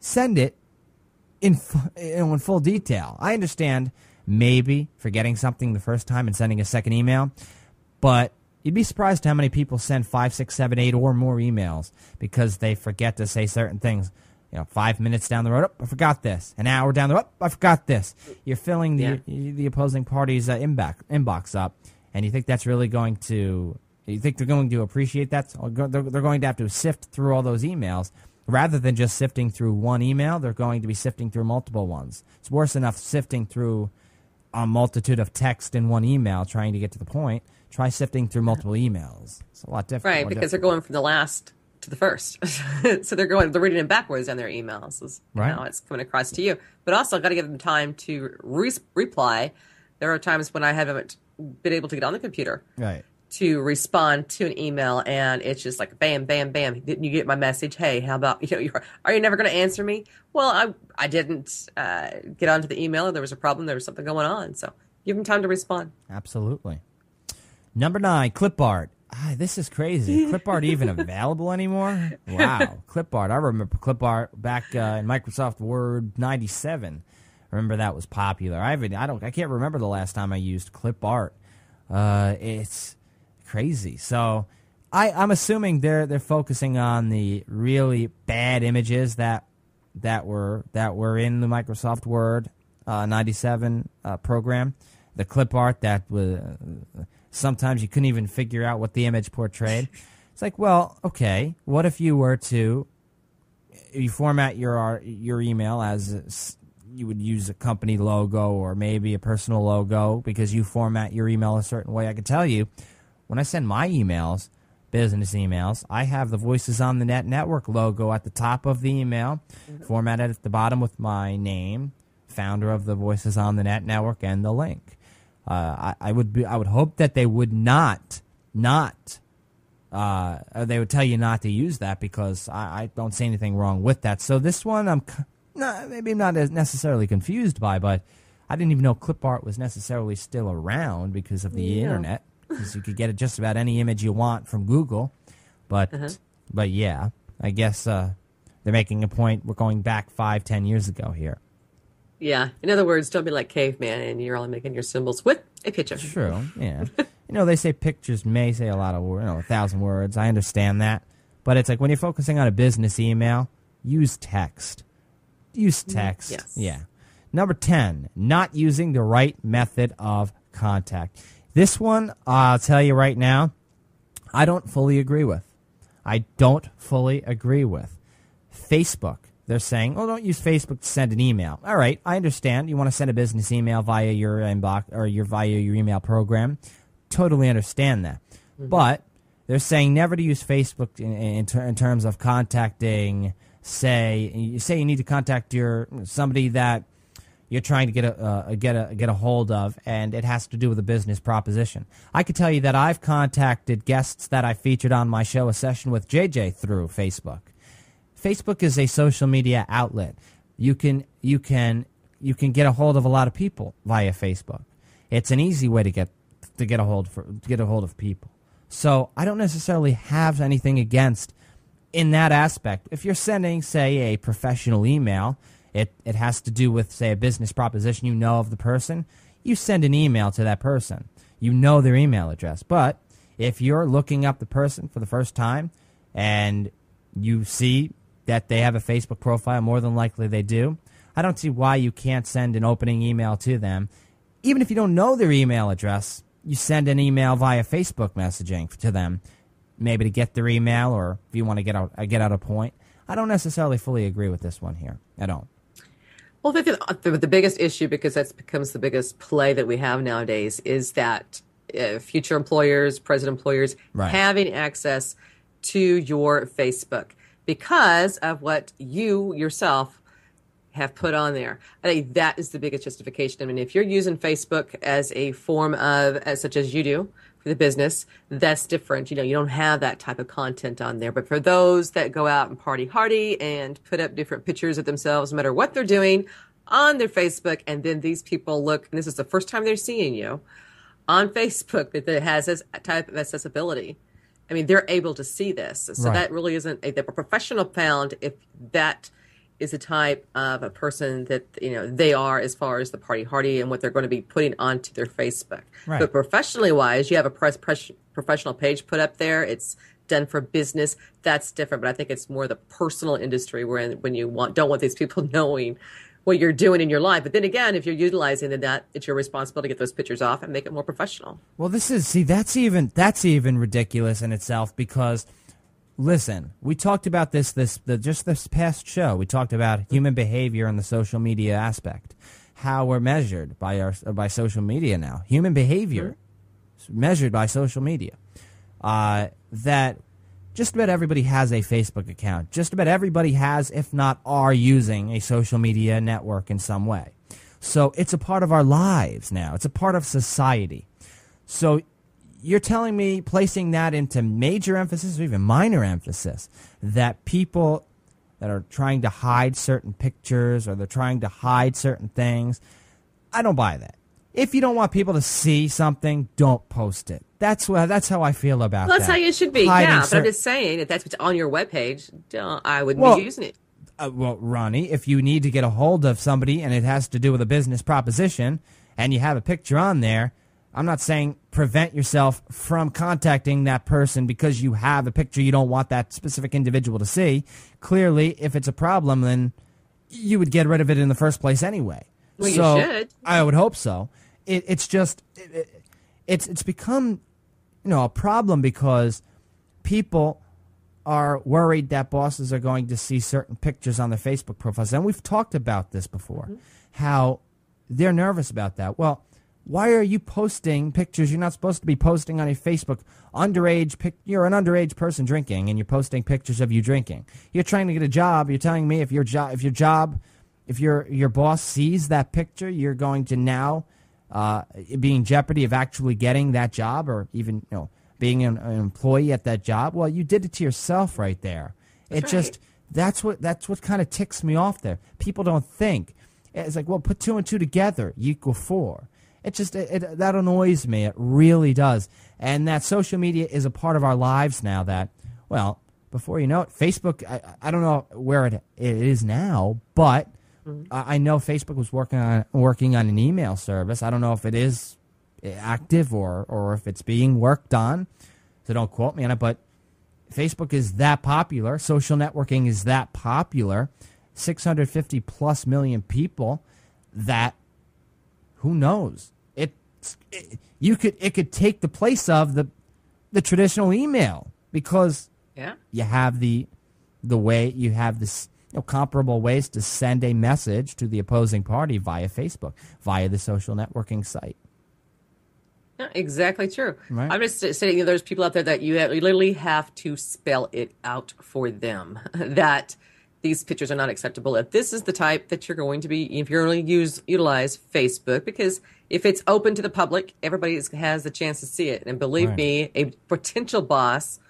Send it in full detail. I understand maybe forgetting something the first time and sending a second email, but you'd be surprised how many people send 5, 6, 7, 8 or more emails because they forget to say certain things. 5 minutes down the road, I forgot this. An hour down the road, I forgot this. You're filling the opposing party's inbox up, and you think that's really going to... You think they're going to appreciate that? They're going to have to sift through all those emails. Rather than just sifting through one email, they're going to be sifting through multiple ones. It's worse enough sifting through a multitude of text in one email trying to get to the point. Try sifting through multiple emails. It's a lot different. Right, because they're going from the last to the first. So they're reading it backwards on their emails. Is how it's coming across to you. But also, got to give them time to reply. There are times when I haven't been able to get on the computer. Right. To respond to an email, and it's just like bam, bam, bam. Didn't you get my message? Hey, how about are you never going to answer me? Well, I didn't get onto the email, and there was a problem. There was something going on, so give them time to respond. Absolutely. Number 9, clip art. This is crazy. Clip art even available anymore? Wow, clip art. I remember clip art back in Microsoft Word 97. I remember that was popular. I can't remember the last time I used clip art. It's crazy. So I'm assuming they're focusing on the really bad images that were in the Microsoft Word 97 program. The clip art that was sometimes you couldn't even figure out what the image portrayed. It's like, well, okay, what if you were to format your email as you would use a company logo or maybe a personal logo because you format your email a certain way? I can tell you, when I send my emails, business emails, I have the Voices on the Net Network logo at the top of the email, formatted at the bottom with my name, founder of the Voices on the Net Network, and the link. I would hope that they would not they would tell you not to use that because I don't see anything wrong with that. So this one maybe I'm not necessarily confused by, but I didn't even know clip art was necessarily still around because of the internet. Because you could get just about any image you want from Google. But yeah, I guess they're making a point. We're going back 5-10 years ago here. Yeah. In other words, don't be like caveman and you're only making your symbols with a picture. True, yeah. They say pictures may say a lot of words, 1,000 words. I understand that. But it's like when you're focusing on a business email, use text. Use text. Yes. Yeah. Number 10, not using the right method of contact. This one, I'll tell you right now, I don't fully agree with. Facebook, they're saying, don't use Facebook to send an email. All right, I understand. You want to send a business email via your inbox or via your email program. Totally understand that. But they're saying never to use Facebook in terms of contacting, say you need to contact somebody that you're trying to get a hold of, and it has to do with a business proposition. I could tell you that I've contacted guests that I featured on my show, A Session with JJ, through Facebook. Facebook is a social media outlet. You can get a hold of a lot of people via Facebook. It's an easy way to get a hold of people. So I don't necessarily have anything against in that aspect. If you're sending, say, a professional email, it has to do with, say, a business proposition you know of the person, you send an email to that person. You know their email address. But if you're looking up the person for the first time and you see that they have a Facebook profile, more than likely they do, I don't see why you can't send an opening email to them. Even if you don't know their email address, you send an email via Facebook messaging to them, maybe to get their email, or if you want to get out a point. I don't necessarily fully agree with this one here. I don't. Well, I think the biggest issue, because that becomes the biggest play that we have nowadays, is that future employers, present employers, having access to your Facebook because of what you yourself have put on there. I think that is the biggest justification. I mean, if you're using Facebook as a form of, such as you do for the business, that's different. You don't have that type of content on there. But for those that go out and party hardy and put up different pictures of themselves, no matter what they're doing, on their Facebook, and then these people look, and this is the first time they're seeing you on Facebook, that has this type of accessibility. I mean, they're able to see this. So that really isn't a professional found if that is a type of a person that they are, as far as the party hardy and what they're going to be putting onto their Facebook. Right. But professionally wise, you have a professional page put up there. It's done for business. That's different. But I think it's more the personal industry when you don't want these people knowing what you're doing in your life. But then again, if you're utilizing that, it's your responsibility to get those pictures off and make it more professional. Well, that's even ridiculous in itself, because listen, we talked about just this past show. We talked about human behavior and the social media aspect, how we're measured by social media now. Human behavior measured by social media. That just about everybody has a Facebook account. Just about everybody has, if not are using a social media network in some way. So it's a part of our lives now. It's a part of society. So you're telling me, placing that into major emphasis or even minor emphasis, that people that are trying to hide certain pictures or they're trying to hide certain things, I don't buy that. If you don't want people to see something, don't post it. That's how I feel about that. That's how you should be. But I'm just saying, if that's what's on your webpage, I wouldn't be using it. Well, Ronnie, if you need to get a hold of somebody and it has to do with a business proposition and you have a picture on there, I'm not saying prevent yourself from contacting that person because you have a picture you don't want that specific individual to see. Clearly, if it's a problem, then you would get rid of it in the first place anyway. Well, you should. I would hope so. It's become a problem because people are worried that bosses are going to see certain pictures on their Facebook profiles. And we've talked about this before, how they're nervous about that. Well, why are you posting pictures you're not supposed to be posting on a Facebook? You're an underage person drinking, and you're posting pictures of you drinking. You're trying to get a job. You're telling me if your boss sees that picture, you're going to now be in jeopardy of actually getting that job, or even being an employee at that job, well, you did it to yourself right there. That's what kind of ticks me off there. People don't think. It's like, well, put 2 and 2 together, you equal 4. That annoys me. It really does. And that social media is a part of our lives now that, well, before you know it, Facebook, I don't know where it is now, but I know Facebook was working on an email service. I don't know if it is active or if it's being worked on, so don't quote me on it, but Facebook is that popular. Social networking is that popular. 650 plus million people that, who knows? It could take the place of the traditional email because you have the way you have this comparable ways to send a message to the opposing party via Facebook, via the social networking site. Yeah, exactly true. Right. I'm just saying there's people out there that you literally have to spell it out for them that these pictures are not acceptable. If this is the type that you're going to be, if you're going to utilize Facebook, because if it's open to the public, everybody has the chance to see it. And believe me, a potential boss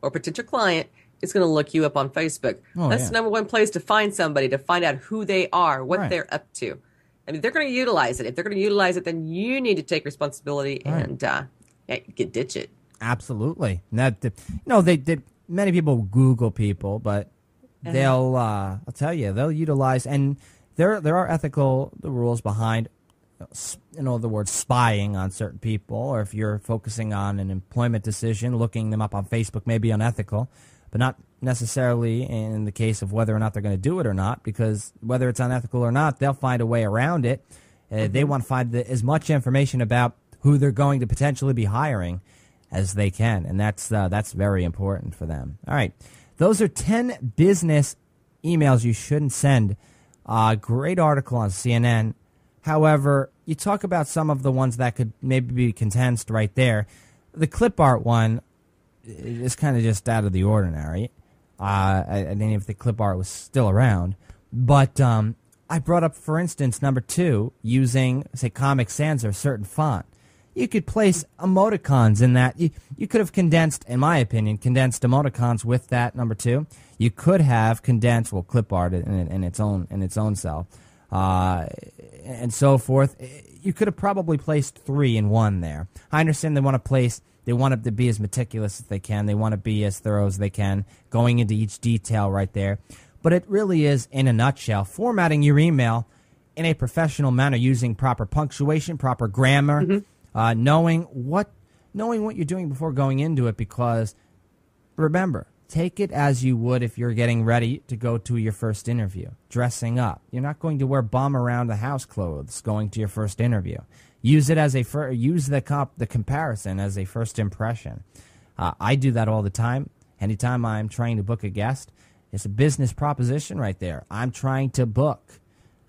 or potential client is going to look you up on Facebook. That's the number one place to find somebody, to find out who they are, what they're up to. I mean, they're going to utilize it. If they're going to utilize it, then you need to take responsibility and you can ditch it. Absolutely. They many people Google people, but they'll I'll tell you, they'll utilize, and there are ethical rules behind, in other words, spying on certain people, or if you're focusing on an employment decision, looking them up on Facebook may be unethical, but not necessarily in the case of whether or not they're going to do it or not, because whether it's unethical or not, they'll find a way around it. They want to find as much information about who they're going to potentially be hiring as they can, and that's very important for them. All right. Those are 10 business emails you shouldn't send. Great article on CNN. However, you talk about some of the ones that could maybe be condensed right there. The clip art one is kind of just out of the ordinary. I don't know if the clip art was still around. But I brought up, for instance, number 2, using, say, Comic Sans or a certain font. You could place emoticons in that. You could have condensed, in my opinion, emoticons with that number 2. You could have condensed, clip art in its own self, and so forth. You could have probably placed 3 in 1 there. I understand they want it to be as meticulous as they can. They want to be as thorough as they can, going into each detail right there. But it really is, in a nutshell, formatting your email in a professional manner, using proper punctuation, proper grammar. Knowing what you're doing before going into it, because remember, take it as you would if you're getting ready to go to your first interview, dressing up. You're not going to wear bum around the house clothes going to your first interview. Use it as the comparison as a first impression. I do that all the time. Anytime I'm trying to book a guest, it's a business proposition right there. I'm trying to book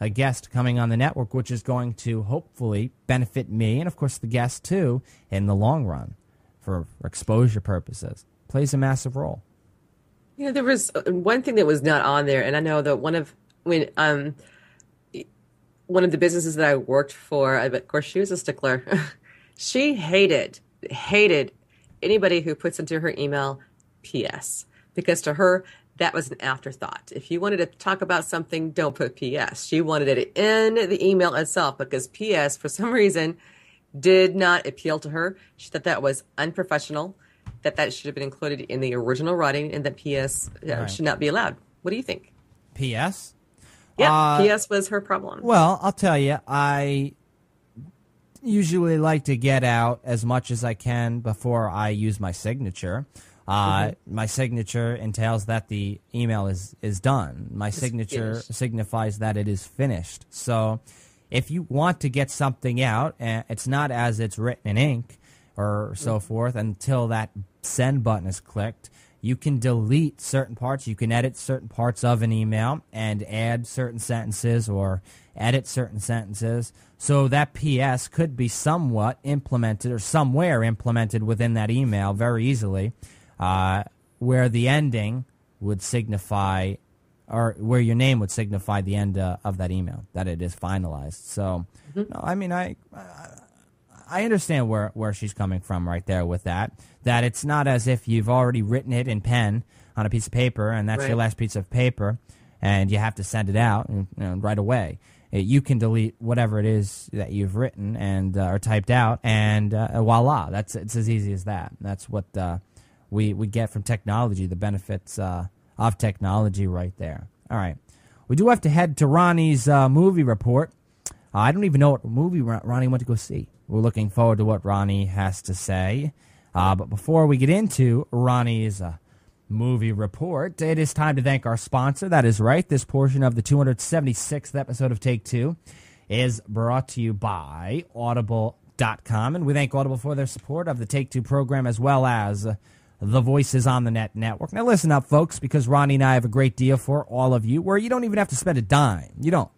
a guest coming on the network, which is going to hopefully benefit me and, of course, the guest, too, in the long run for exposure purposes. Plays a massive role. There was one thing that was not on there, and I know that one of the businesses that I worked for, of course, she was a stickler. She hated anybody who puts into her email PS, because to her, that was an afterthought. If you wanted to talk about something, don't put PS. She wanted it in the email itself, because PS, for some reason, did not appeal to her. She thought that was unprofessional, that should have been included in the original writing, and that PS should not be allowed. What do you think? PS? Yeah, PS was her problem. Well, I'll tell you, I usually like to get out as much as I can before I use my signature. My signature entails that the email is done. My signature signifies that it is finished. So if you want to get something out, it's not as it's written in ink or so forth until that send button is clicked. You can delete certain parts. You can edit certain parts of an email and add certain sentences or edit certain sentences. So that PS could be somewhat implemented or somewhere implemented within that email very easily. Where the ending would signify, or where your name would signify the end of that email, that it is finalized. So, no, I mean, I understand where she's coming from right there with that. That it's not as if you've already written it in pen on a piece of paper, and that's your last piece of paper, and you have to send it out right away. You can delete whatever it is that you've written and or typed out, and voila, it's as easy as that. That's what we get from technology, the benefits of technology right there. All right. We do have to head to Ronnie's movie report. I don't even know what movie Ronnie went to go see. We're looking forward to what Ronnie has to say. But before we get into Ronnie's movie report, it is time to thank our sponsor. That is right. This portion of the 276th episode of Take Two is brought to you by Audible.com. And we thank Audible for their support of the Take Two program as well as the Voices on the Net network. Now listen up, folks, because Ronnie and I have a great deal for all of you where you don't even have to spend a dime. You don't.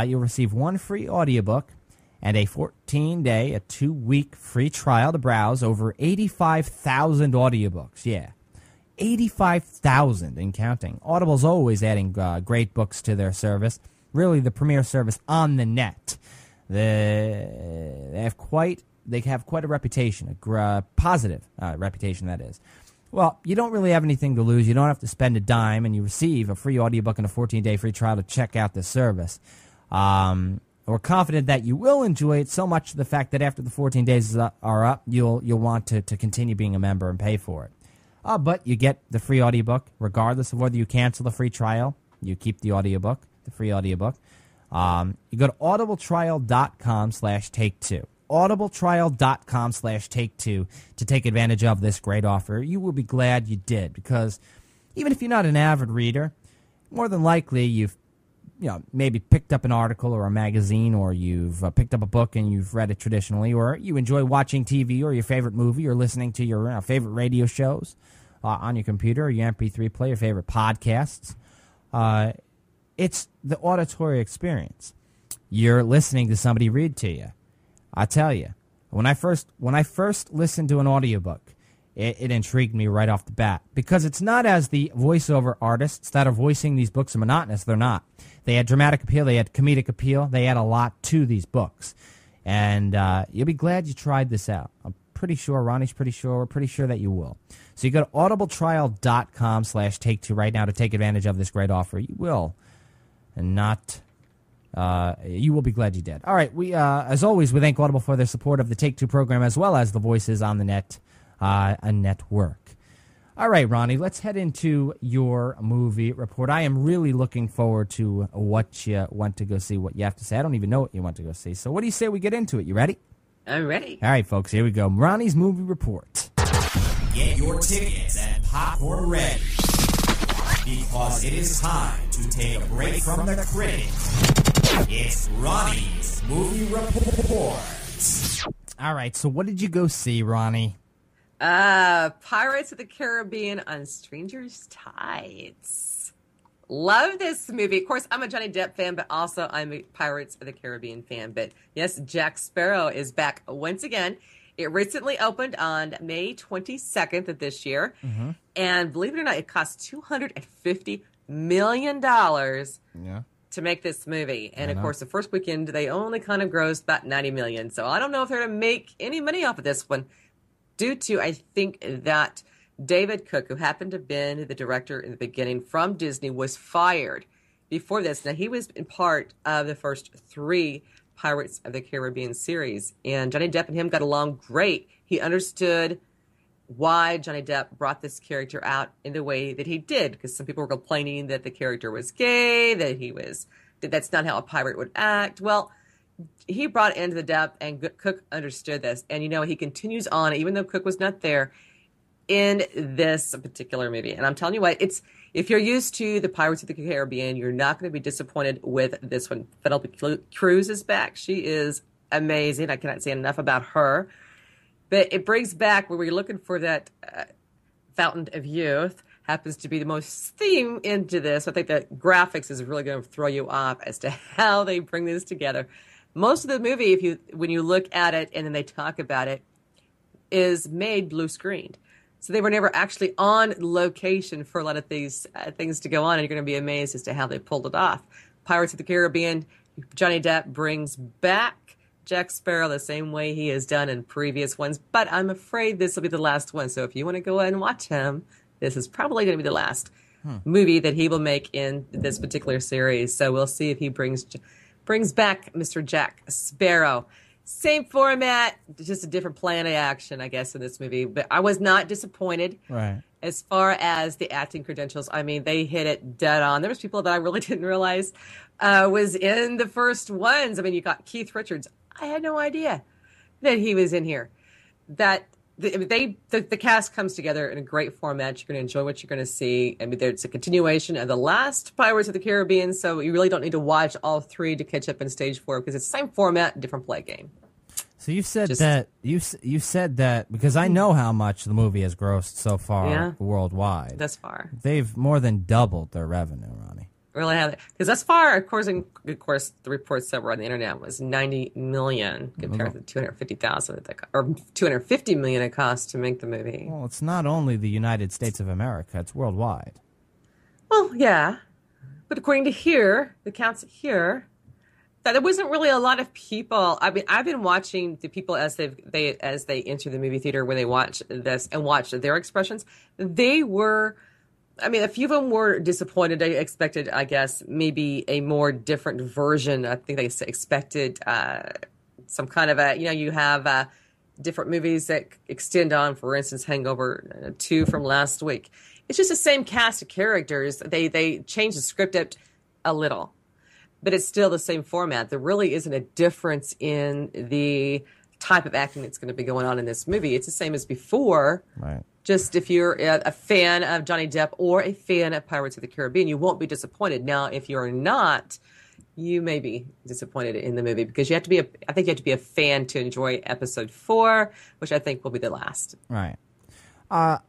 You'll receive one free audiobook and a 14-day, a 2-week free trial to browse over 85,000 audiobooks. Yeah, 85,000 and counting. Audible's always adding great books to their service. Really the premier service on the net. They have quite a reputation, a positive reputation, that is. Well, you don't really have anything to lose. You don't have to spend a dime, and you receive a free audiobook and a 14-day free trial to check out this service. We're confident that you will enjoy it so much to the fact that after the 14 days are up, you'll want to continue being a member and pay for it. But you get the free audiobook regardless of whether you cancel the free trial. You keep the audiobook, the free audiobook. You go to audibletrial.com/take2. audibletrial.com/take2 to take advantage of this great offer. You will be glad you did, because even if you're not an avid reader, more than likely you've maybe picked up an article or a magazine, or you've picked up a book and you've read it traditionally, or you enjoy watching TV or your favorite movie or listening to your favorite radio shows on your computer or your MP3 player, your favorite podcasts. It's the auditory experience. You're listening to somebody read to you. I tell you, when I first listened to an audiobook, it intrigued me right off the bat, because it's not as the voiceover artists that are voicing these books are monotonous. They're not. They had dramatic appeal. They had comedic appeal. They had a lot to these books. And you'll be glad you tried this out. I'm pretty sure, Ronnie's pretty sure, we're pretty sure that you will. So you go to audibletrial.com/take2 right now to take advantage of this great offer. You will. And not... you will be glad you did. All right, we as always, we thank Audible for their support of the Take Two program as well as the Voices on the Net a network. All right, Ronnie, let's head into your movie report. I am really looking forward to what you want to go see, what you have to say. I don't even know what you want to go see. So what do you say we get into it? You ready? I'm ready. All right, folks, here we go. Ronnie's movie report. Get your tickets and popcorn ready, because it is time to take a break from the critics. It's Ronnie's movie report. All right, so what did you go see, Ronnie? Pirates of the Caribbean on Stranger's Tides. Love this movie. Of course, I'm a Johnny Depp fan, but also I'm a Pirates of the Caribbean fan. But yes, Jack Sparrow is back once again. It recently opened on May 22nd of this year. Mm-hmm. And believe it or not, it cost $250 million to make this movie. And of course, the first weekend, they only kind of grossed about $90 million. So I don't know if they're going to make any money off of this one, due to, I think, that David Cook, who happened to have been the director in the beginning from Disney, was fired before this. Now, he was in part of the first 3 Pirates of the Caribbean series, and Johnny Depp and him got along great. He understood why Johnny Depp brought this character out in the way that he did, because some people were complaining that the character was gay, that that's not how a pirate would act. Well, he brought into the Depp, and Cook understood this. And, he continues on, even though Cook was not there, in this particular movie. And I'm telling you what, if you're used to the Pirates of the Caribbean, you're not going to be disappointed with this one. Penelope Cruz is back. She is amazing. I cannot say enough about her. But it brings back, where we're looking for that fountain of youth, happens to be the most theme into this. I think the graphics is really going to throw you off as to how they bring this together. Most of the movie, when you look at it and then they talk about it, is made blue screened. So they were never actually on location for a lot of these things to go on, and you're going to be amazed as to how they pulled it off. Pirates of the Caribbean, Johnny Depp brings back Jack Sparrow the same way he has done in previous ones, but I'm afraid this will be the last one. So if you want to go ahead and watch him, this is probably going to be the last movie that he will make in this particular series. So we'll see if he brings back Mr. Jack Sparrow. Same format, just a different plan of action, I guess, in this movie. But I was not disappointed. Right. As far as the acting credentials, I mean, they hit it dead on. There was people that I really didn't realize was in the first ones. I mean, you got Keith Richards. I had no idea that he was in here. That the cast comes together in a great format. You're going to enjoy what you're going to see. I mean, it's a continuation of the last Pirates of the Caribbean, so you really don't need to watch all three to catch up in Stage 4 because it's the same format, different play game. So you said you said that because I know how much the movie has grossed so far worldwide. Thus far, they've more than doubled their revenue, Ronnie. Really have it because thus far, of course, the reports that were on the internet was 90 million compared to 250,000 or 250 million it cost to make the movie. Well, it's not only the United States of America; it's worldwide. Well, yeah, but according to the counts here, that there wasn't really a lot of people. I mean, I've been watching the people as they enter the movie theater when they watch this and watch their expressions. They were. I mean, a few of them were disappointed. They expected, I guess, maybe a more different version. I think they expected some kind of you have different movies that extend on, for instance, Hangover 2 from last week. It's just the same cast of characters. They changed the script up a little, but it's still the same format. There really isn't a difference in the type of acting that's going to be going on in this movie. It's the same as before. Right. Just if you're a fan of Johnny Depp or a fan of Pirates of the Caribbean, you won't be disappointed. Now, if you're not, you may be disappointed in the movie because I think you have to be a fan to enjoy episode 4, which I think will be the last. Right. I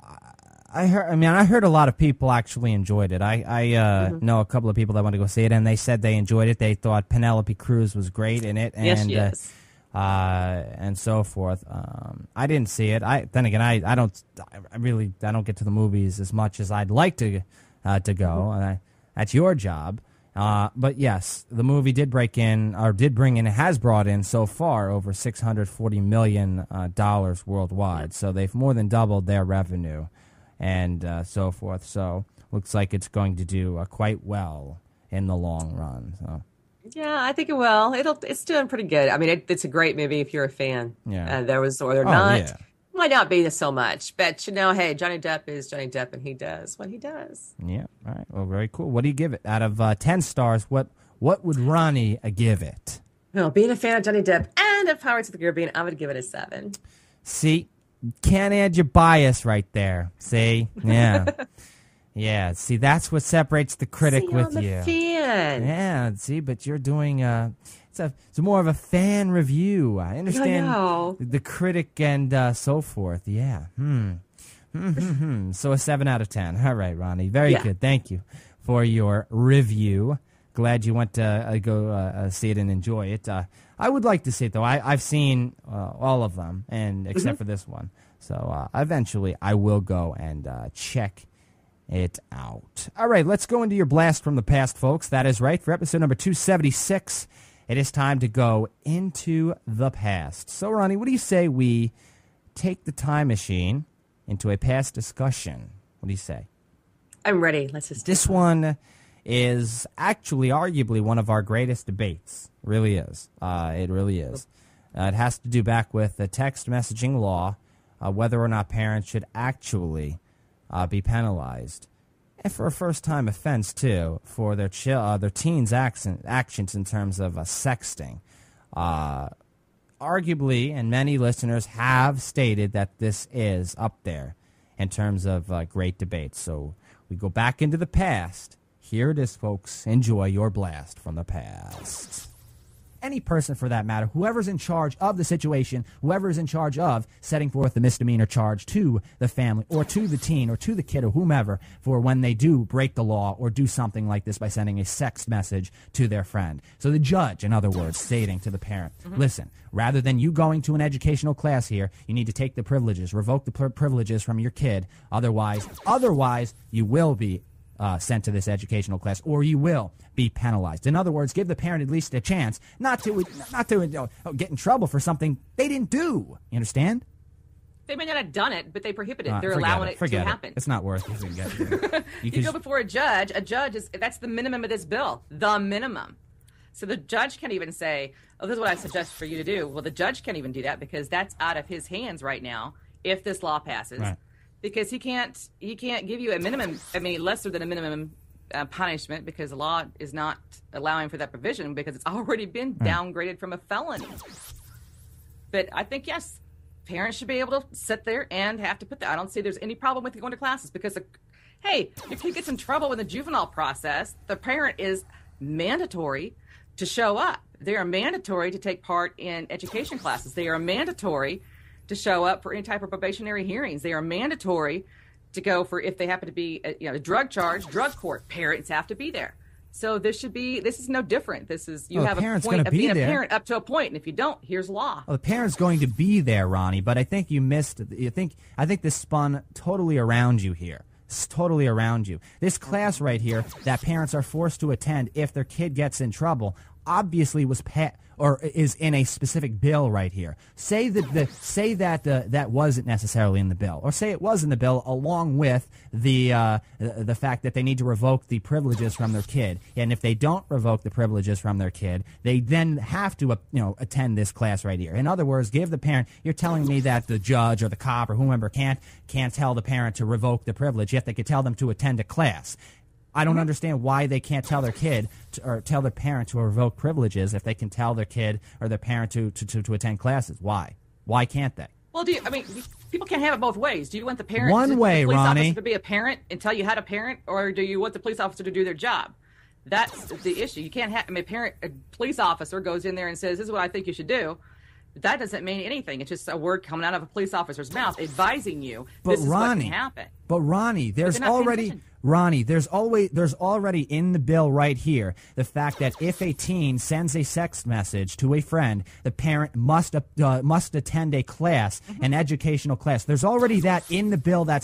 heard a lot of people actually enjoyed it. I know a couple of people that want to go see it, and they said they enjoyed it. They thought Penelope Cruz was great in it, and yes, she is. And so forth. I didn't see it. I don't get to the movies as much as I'd like to go. And that's your job. But yes, the movie did has brought in so far over $640 million worldwide. So they've more than doubled their revenue and so forth. So looks like it's going to do quite well in the long run. So. Yeah, I think it will. It's doing pretty good. I mean, it's a great movie if you're a fan. Yeah. Not. Yeah. Might not be so much, but hey, Johnny Depp is Johnny Depp, and he does what he does. Yeah. All right. Well, very cool. What do you give it out of 10 stars? What would Ronnie give it? Well, being a fan of Johnny Depp and of Pirates of the Caribbean, I would give it a 7. See, can't add your bias right there. See, yeah. Yeah, see, that's what separates the critic with I'm you. A fan. Yeah, see, but you're doing it's more of a fan review. I understand the critic and so forth. Yeah. So a 7 out of 10. All right, Ronnie. Very good. Thank you for your review. Glad you went to go see it and enjoy it. I would like to see it, though. I've seen all of them, and except for this one. So eventually I will go and check it out. All right, let's go into your blast from the past, folks. That is right. For episode number 276, it is time to go into the past. So, Ronnie, what do you say we take the time machine into a past discussion? What do you say? I'm ready. Let's just. This one is actually arguably one of our greatest debates. It really is. It really is. It has to do back with the text messaging law, whether or not parents should actually be penalized, and for a first-time offense too, for their teens' actions in terms of sexting. Arguably, and many listeners have stated that this is up there in terms of great debate. So we go back into the past. Here it is, folks. Enjoy your blast from the past. Any person, for that matter, whoever's in charge of the situation, whoever's in charge of setting forth the misdemeanor charge to the family or to the teen or to the kid or whomever for when they do break the law or do something like this by sending a sext message to their friend. So the judge, in other words, stating to the parent, listen, rather than you going to an educational class here, you need to take the privileges, revoke the privileges from your kid. Otherwise, you will be sent to this educational class, or you will be penalized. In other words, give the parent at least a chance not to get in trouble for something they didn't do. You understand? They may not have done it, but they prohibit it. They're allowing it to happen. It's not worth it. You go before a judge. That's the minimum of this bill. The minimum. So the judge can't even say, oh, this is what I suggest for you to do. Well, the judge can't even do that because that's out of his hands right now if this law passes. Right. Because he can't give you a minimum, lesser than a minimum punishment because the law is not allowing for that provision because it's already been downgraded from a felony. But I think, yes, parents should be able to sit there and have to put that. I don't see there's any problem with going to classes because, hey, if he gets in trouble in the juvenile process, the parent is mandatory to show up. They are mandatory to take part in education classes. They are mandatory to show up for any type of probationary hearings. They are mandatory to go for, if they happen to be a drug charge, drug court. Parents have to be there. So this is no different. This is, you have a point of being a parent up to a point, and if you don't, here's law. Well, the parent's going to be there, Ronnie, but I think you missed. I think this spun totally around you here. It's totally around you. This class right here that parents are forced to attend if their kid gets in trouble obviously was is in a specific bill right here. Say that that wasn't necessarily in the bill, or say it was in the bill along with the fact that they need to revoke the privileges from their kid. And if they don't revoke the privileges from their kid, they then have to attend this class right here. In other words, give the parent. You're telling me that the judge or the cop or whomever can't tell the parent to revoke the privilege, yet they could tell them to attend a class. I don't understand why they can't tell their kid or tell their parent to revoke privileges if they can tell their kid or their parent to attend classes. Why? Why can't they? Well, people can't have it both ways. Do you want the parent, the police officer to be a parent and tell you how to parent, or do you want the police officer to do their job? That's the issue. You can't have a police officer goes in there and says, "This is what I think you should do." That doesn't mean anything. It's just a word coming out of a police officer's mouth advising you this is what can happen. But Ronnie, there's already in the bill right here the fact that if a teen sends a text message to a friend, the parent must attend a class, an educational class. There's already that in the bill that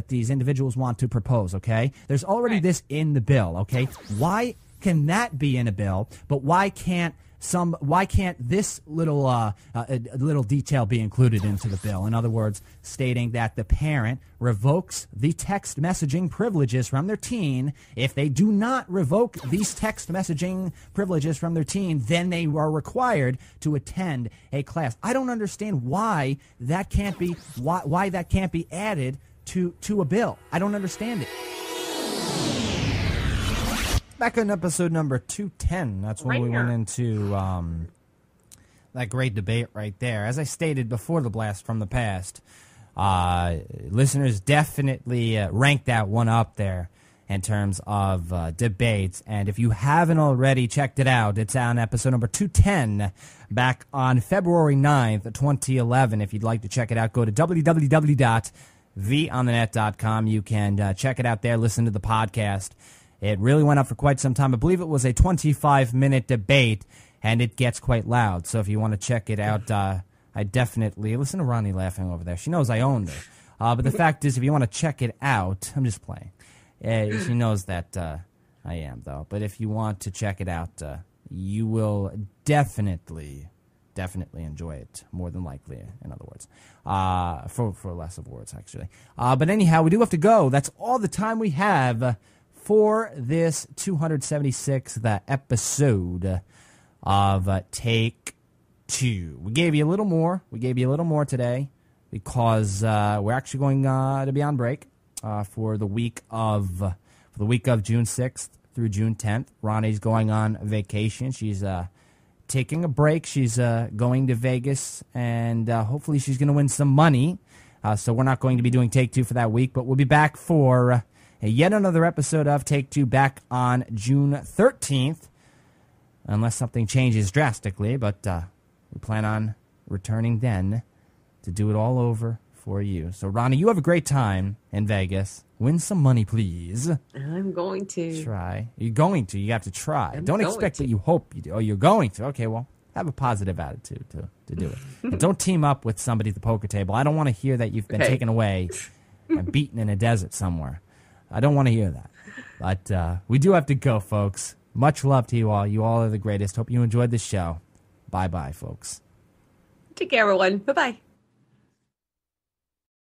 these individuals want to propose. Okay, there's already this in the bill. Okay, why can that be in a bill, but why can't this little detail be included into the bill? In other words, stating that the parent revokes the text messaging privileges from their teen. If they do not revoke these text messaging privileges from their teen, then they are required to attend a class. I don't understand why that can't be added to a bill. I don't understand it. Back on episode number 210, that's when we went into that great debate right there. As I stated before the blast from the past, listeners definitely ranked that one up there in terms of debates. And if you haven't already checked it out, it's on episode number 210 back on February 9th, 2011. If you'd like to check it out, go to www.vonthenet.com. You can check it out there, listen to the podcast. It really went up for quite some time. I believe it was a 25-minute debate, and it gets quite loud. So if you want to check it out, I definitely... Listen to Ronnie laughing over there. She knows I owned her. But the fact is, if you want to check it out... I'm just playing. She knows that I am, though. But if you want to check it out, you will definitely enjoy it, more than likely, in other words. For less of words, actually. But anyhow, we do have to go. That's all the time we have for this 276th episode of Take Two. We gave you a little more. We gave you a little more today because we're actually going to be on break for the week of June 6th through June 10th. Ronnie's going on vacation. She's taking a break. She's going to Vegas, and hopefully she's going to win some money. So we're not going to be doing Take Two for that week, but we'll be back for yet another episode of Take Two back on June 13th, unless something changes drastically, but we plan on returning then to do it all over for you. So, Ronnie, you have a great time in Vegas. Win some money, please. I'm going to. Try. You're going to. You have to try. Don't expect that you hope you do. Oh, you're going to. Okay, well, have a positive attitude to do it. And don't team up with somebody at the poker table. I don't want to hear that you've been taken away and beaten in a desert somewhere. I don't want to hear that. But we do have to go, folks. Much love to you all. You all are the greatest. Hope you enjoyed the show. Bye-bye, folks. Take care, everyone. Bye-bye.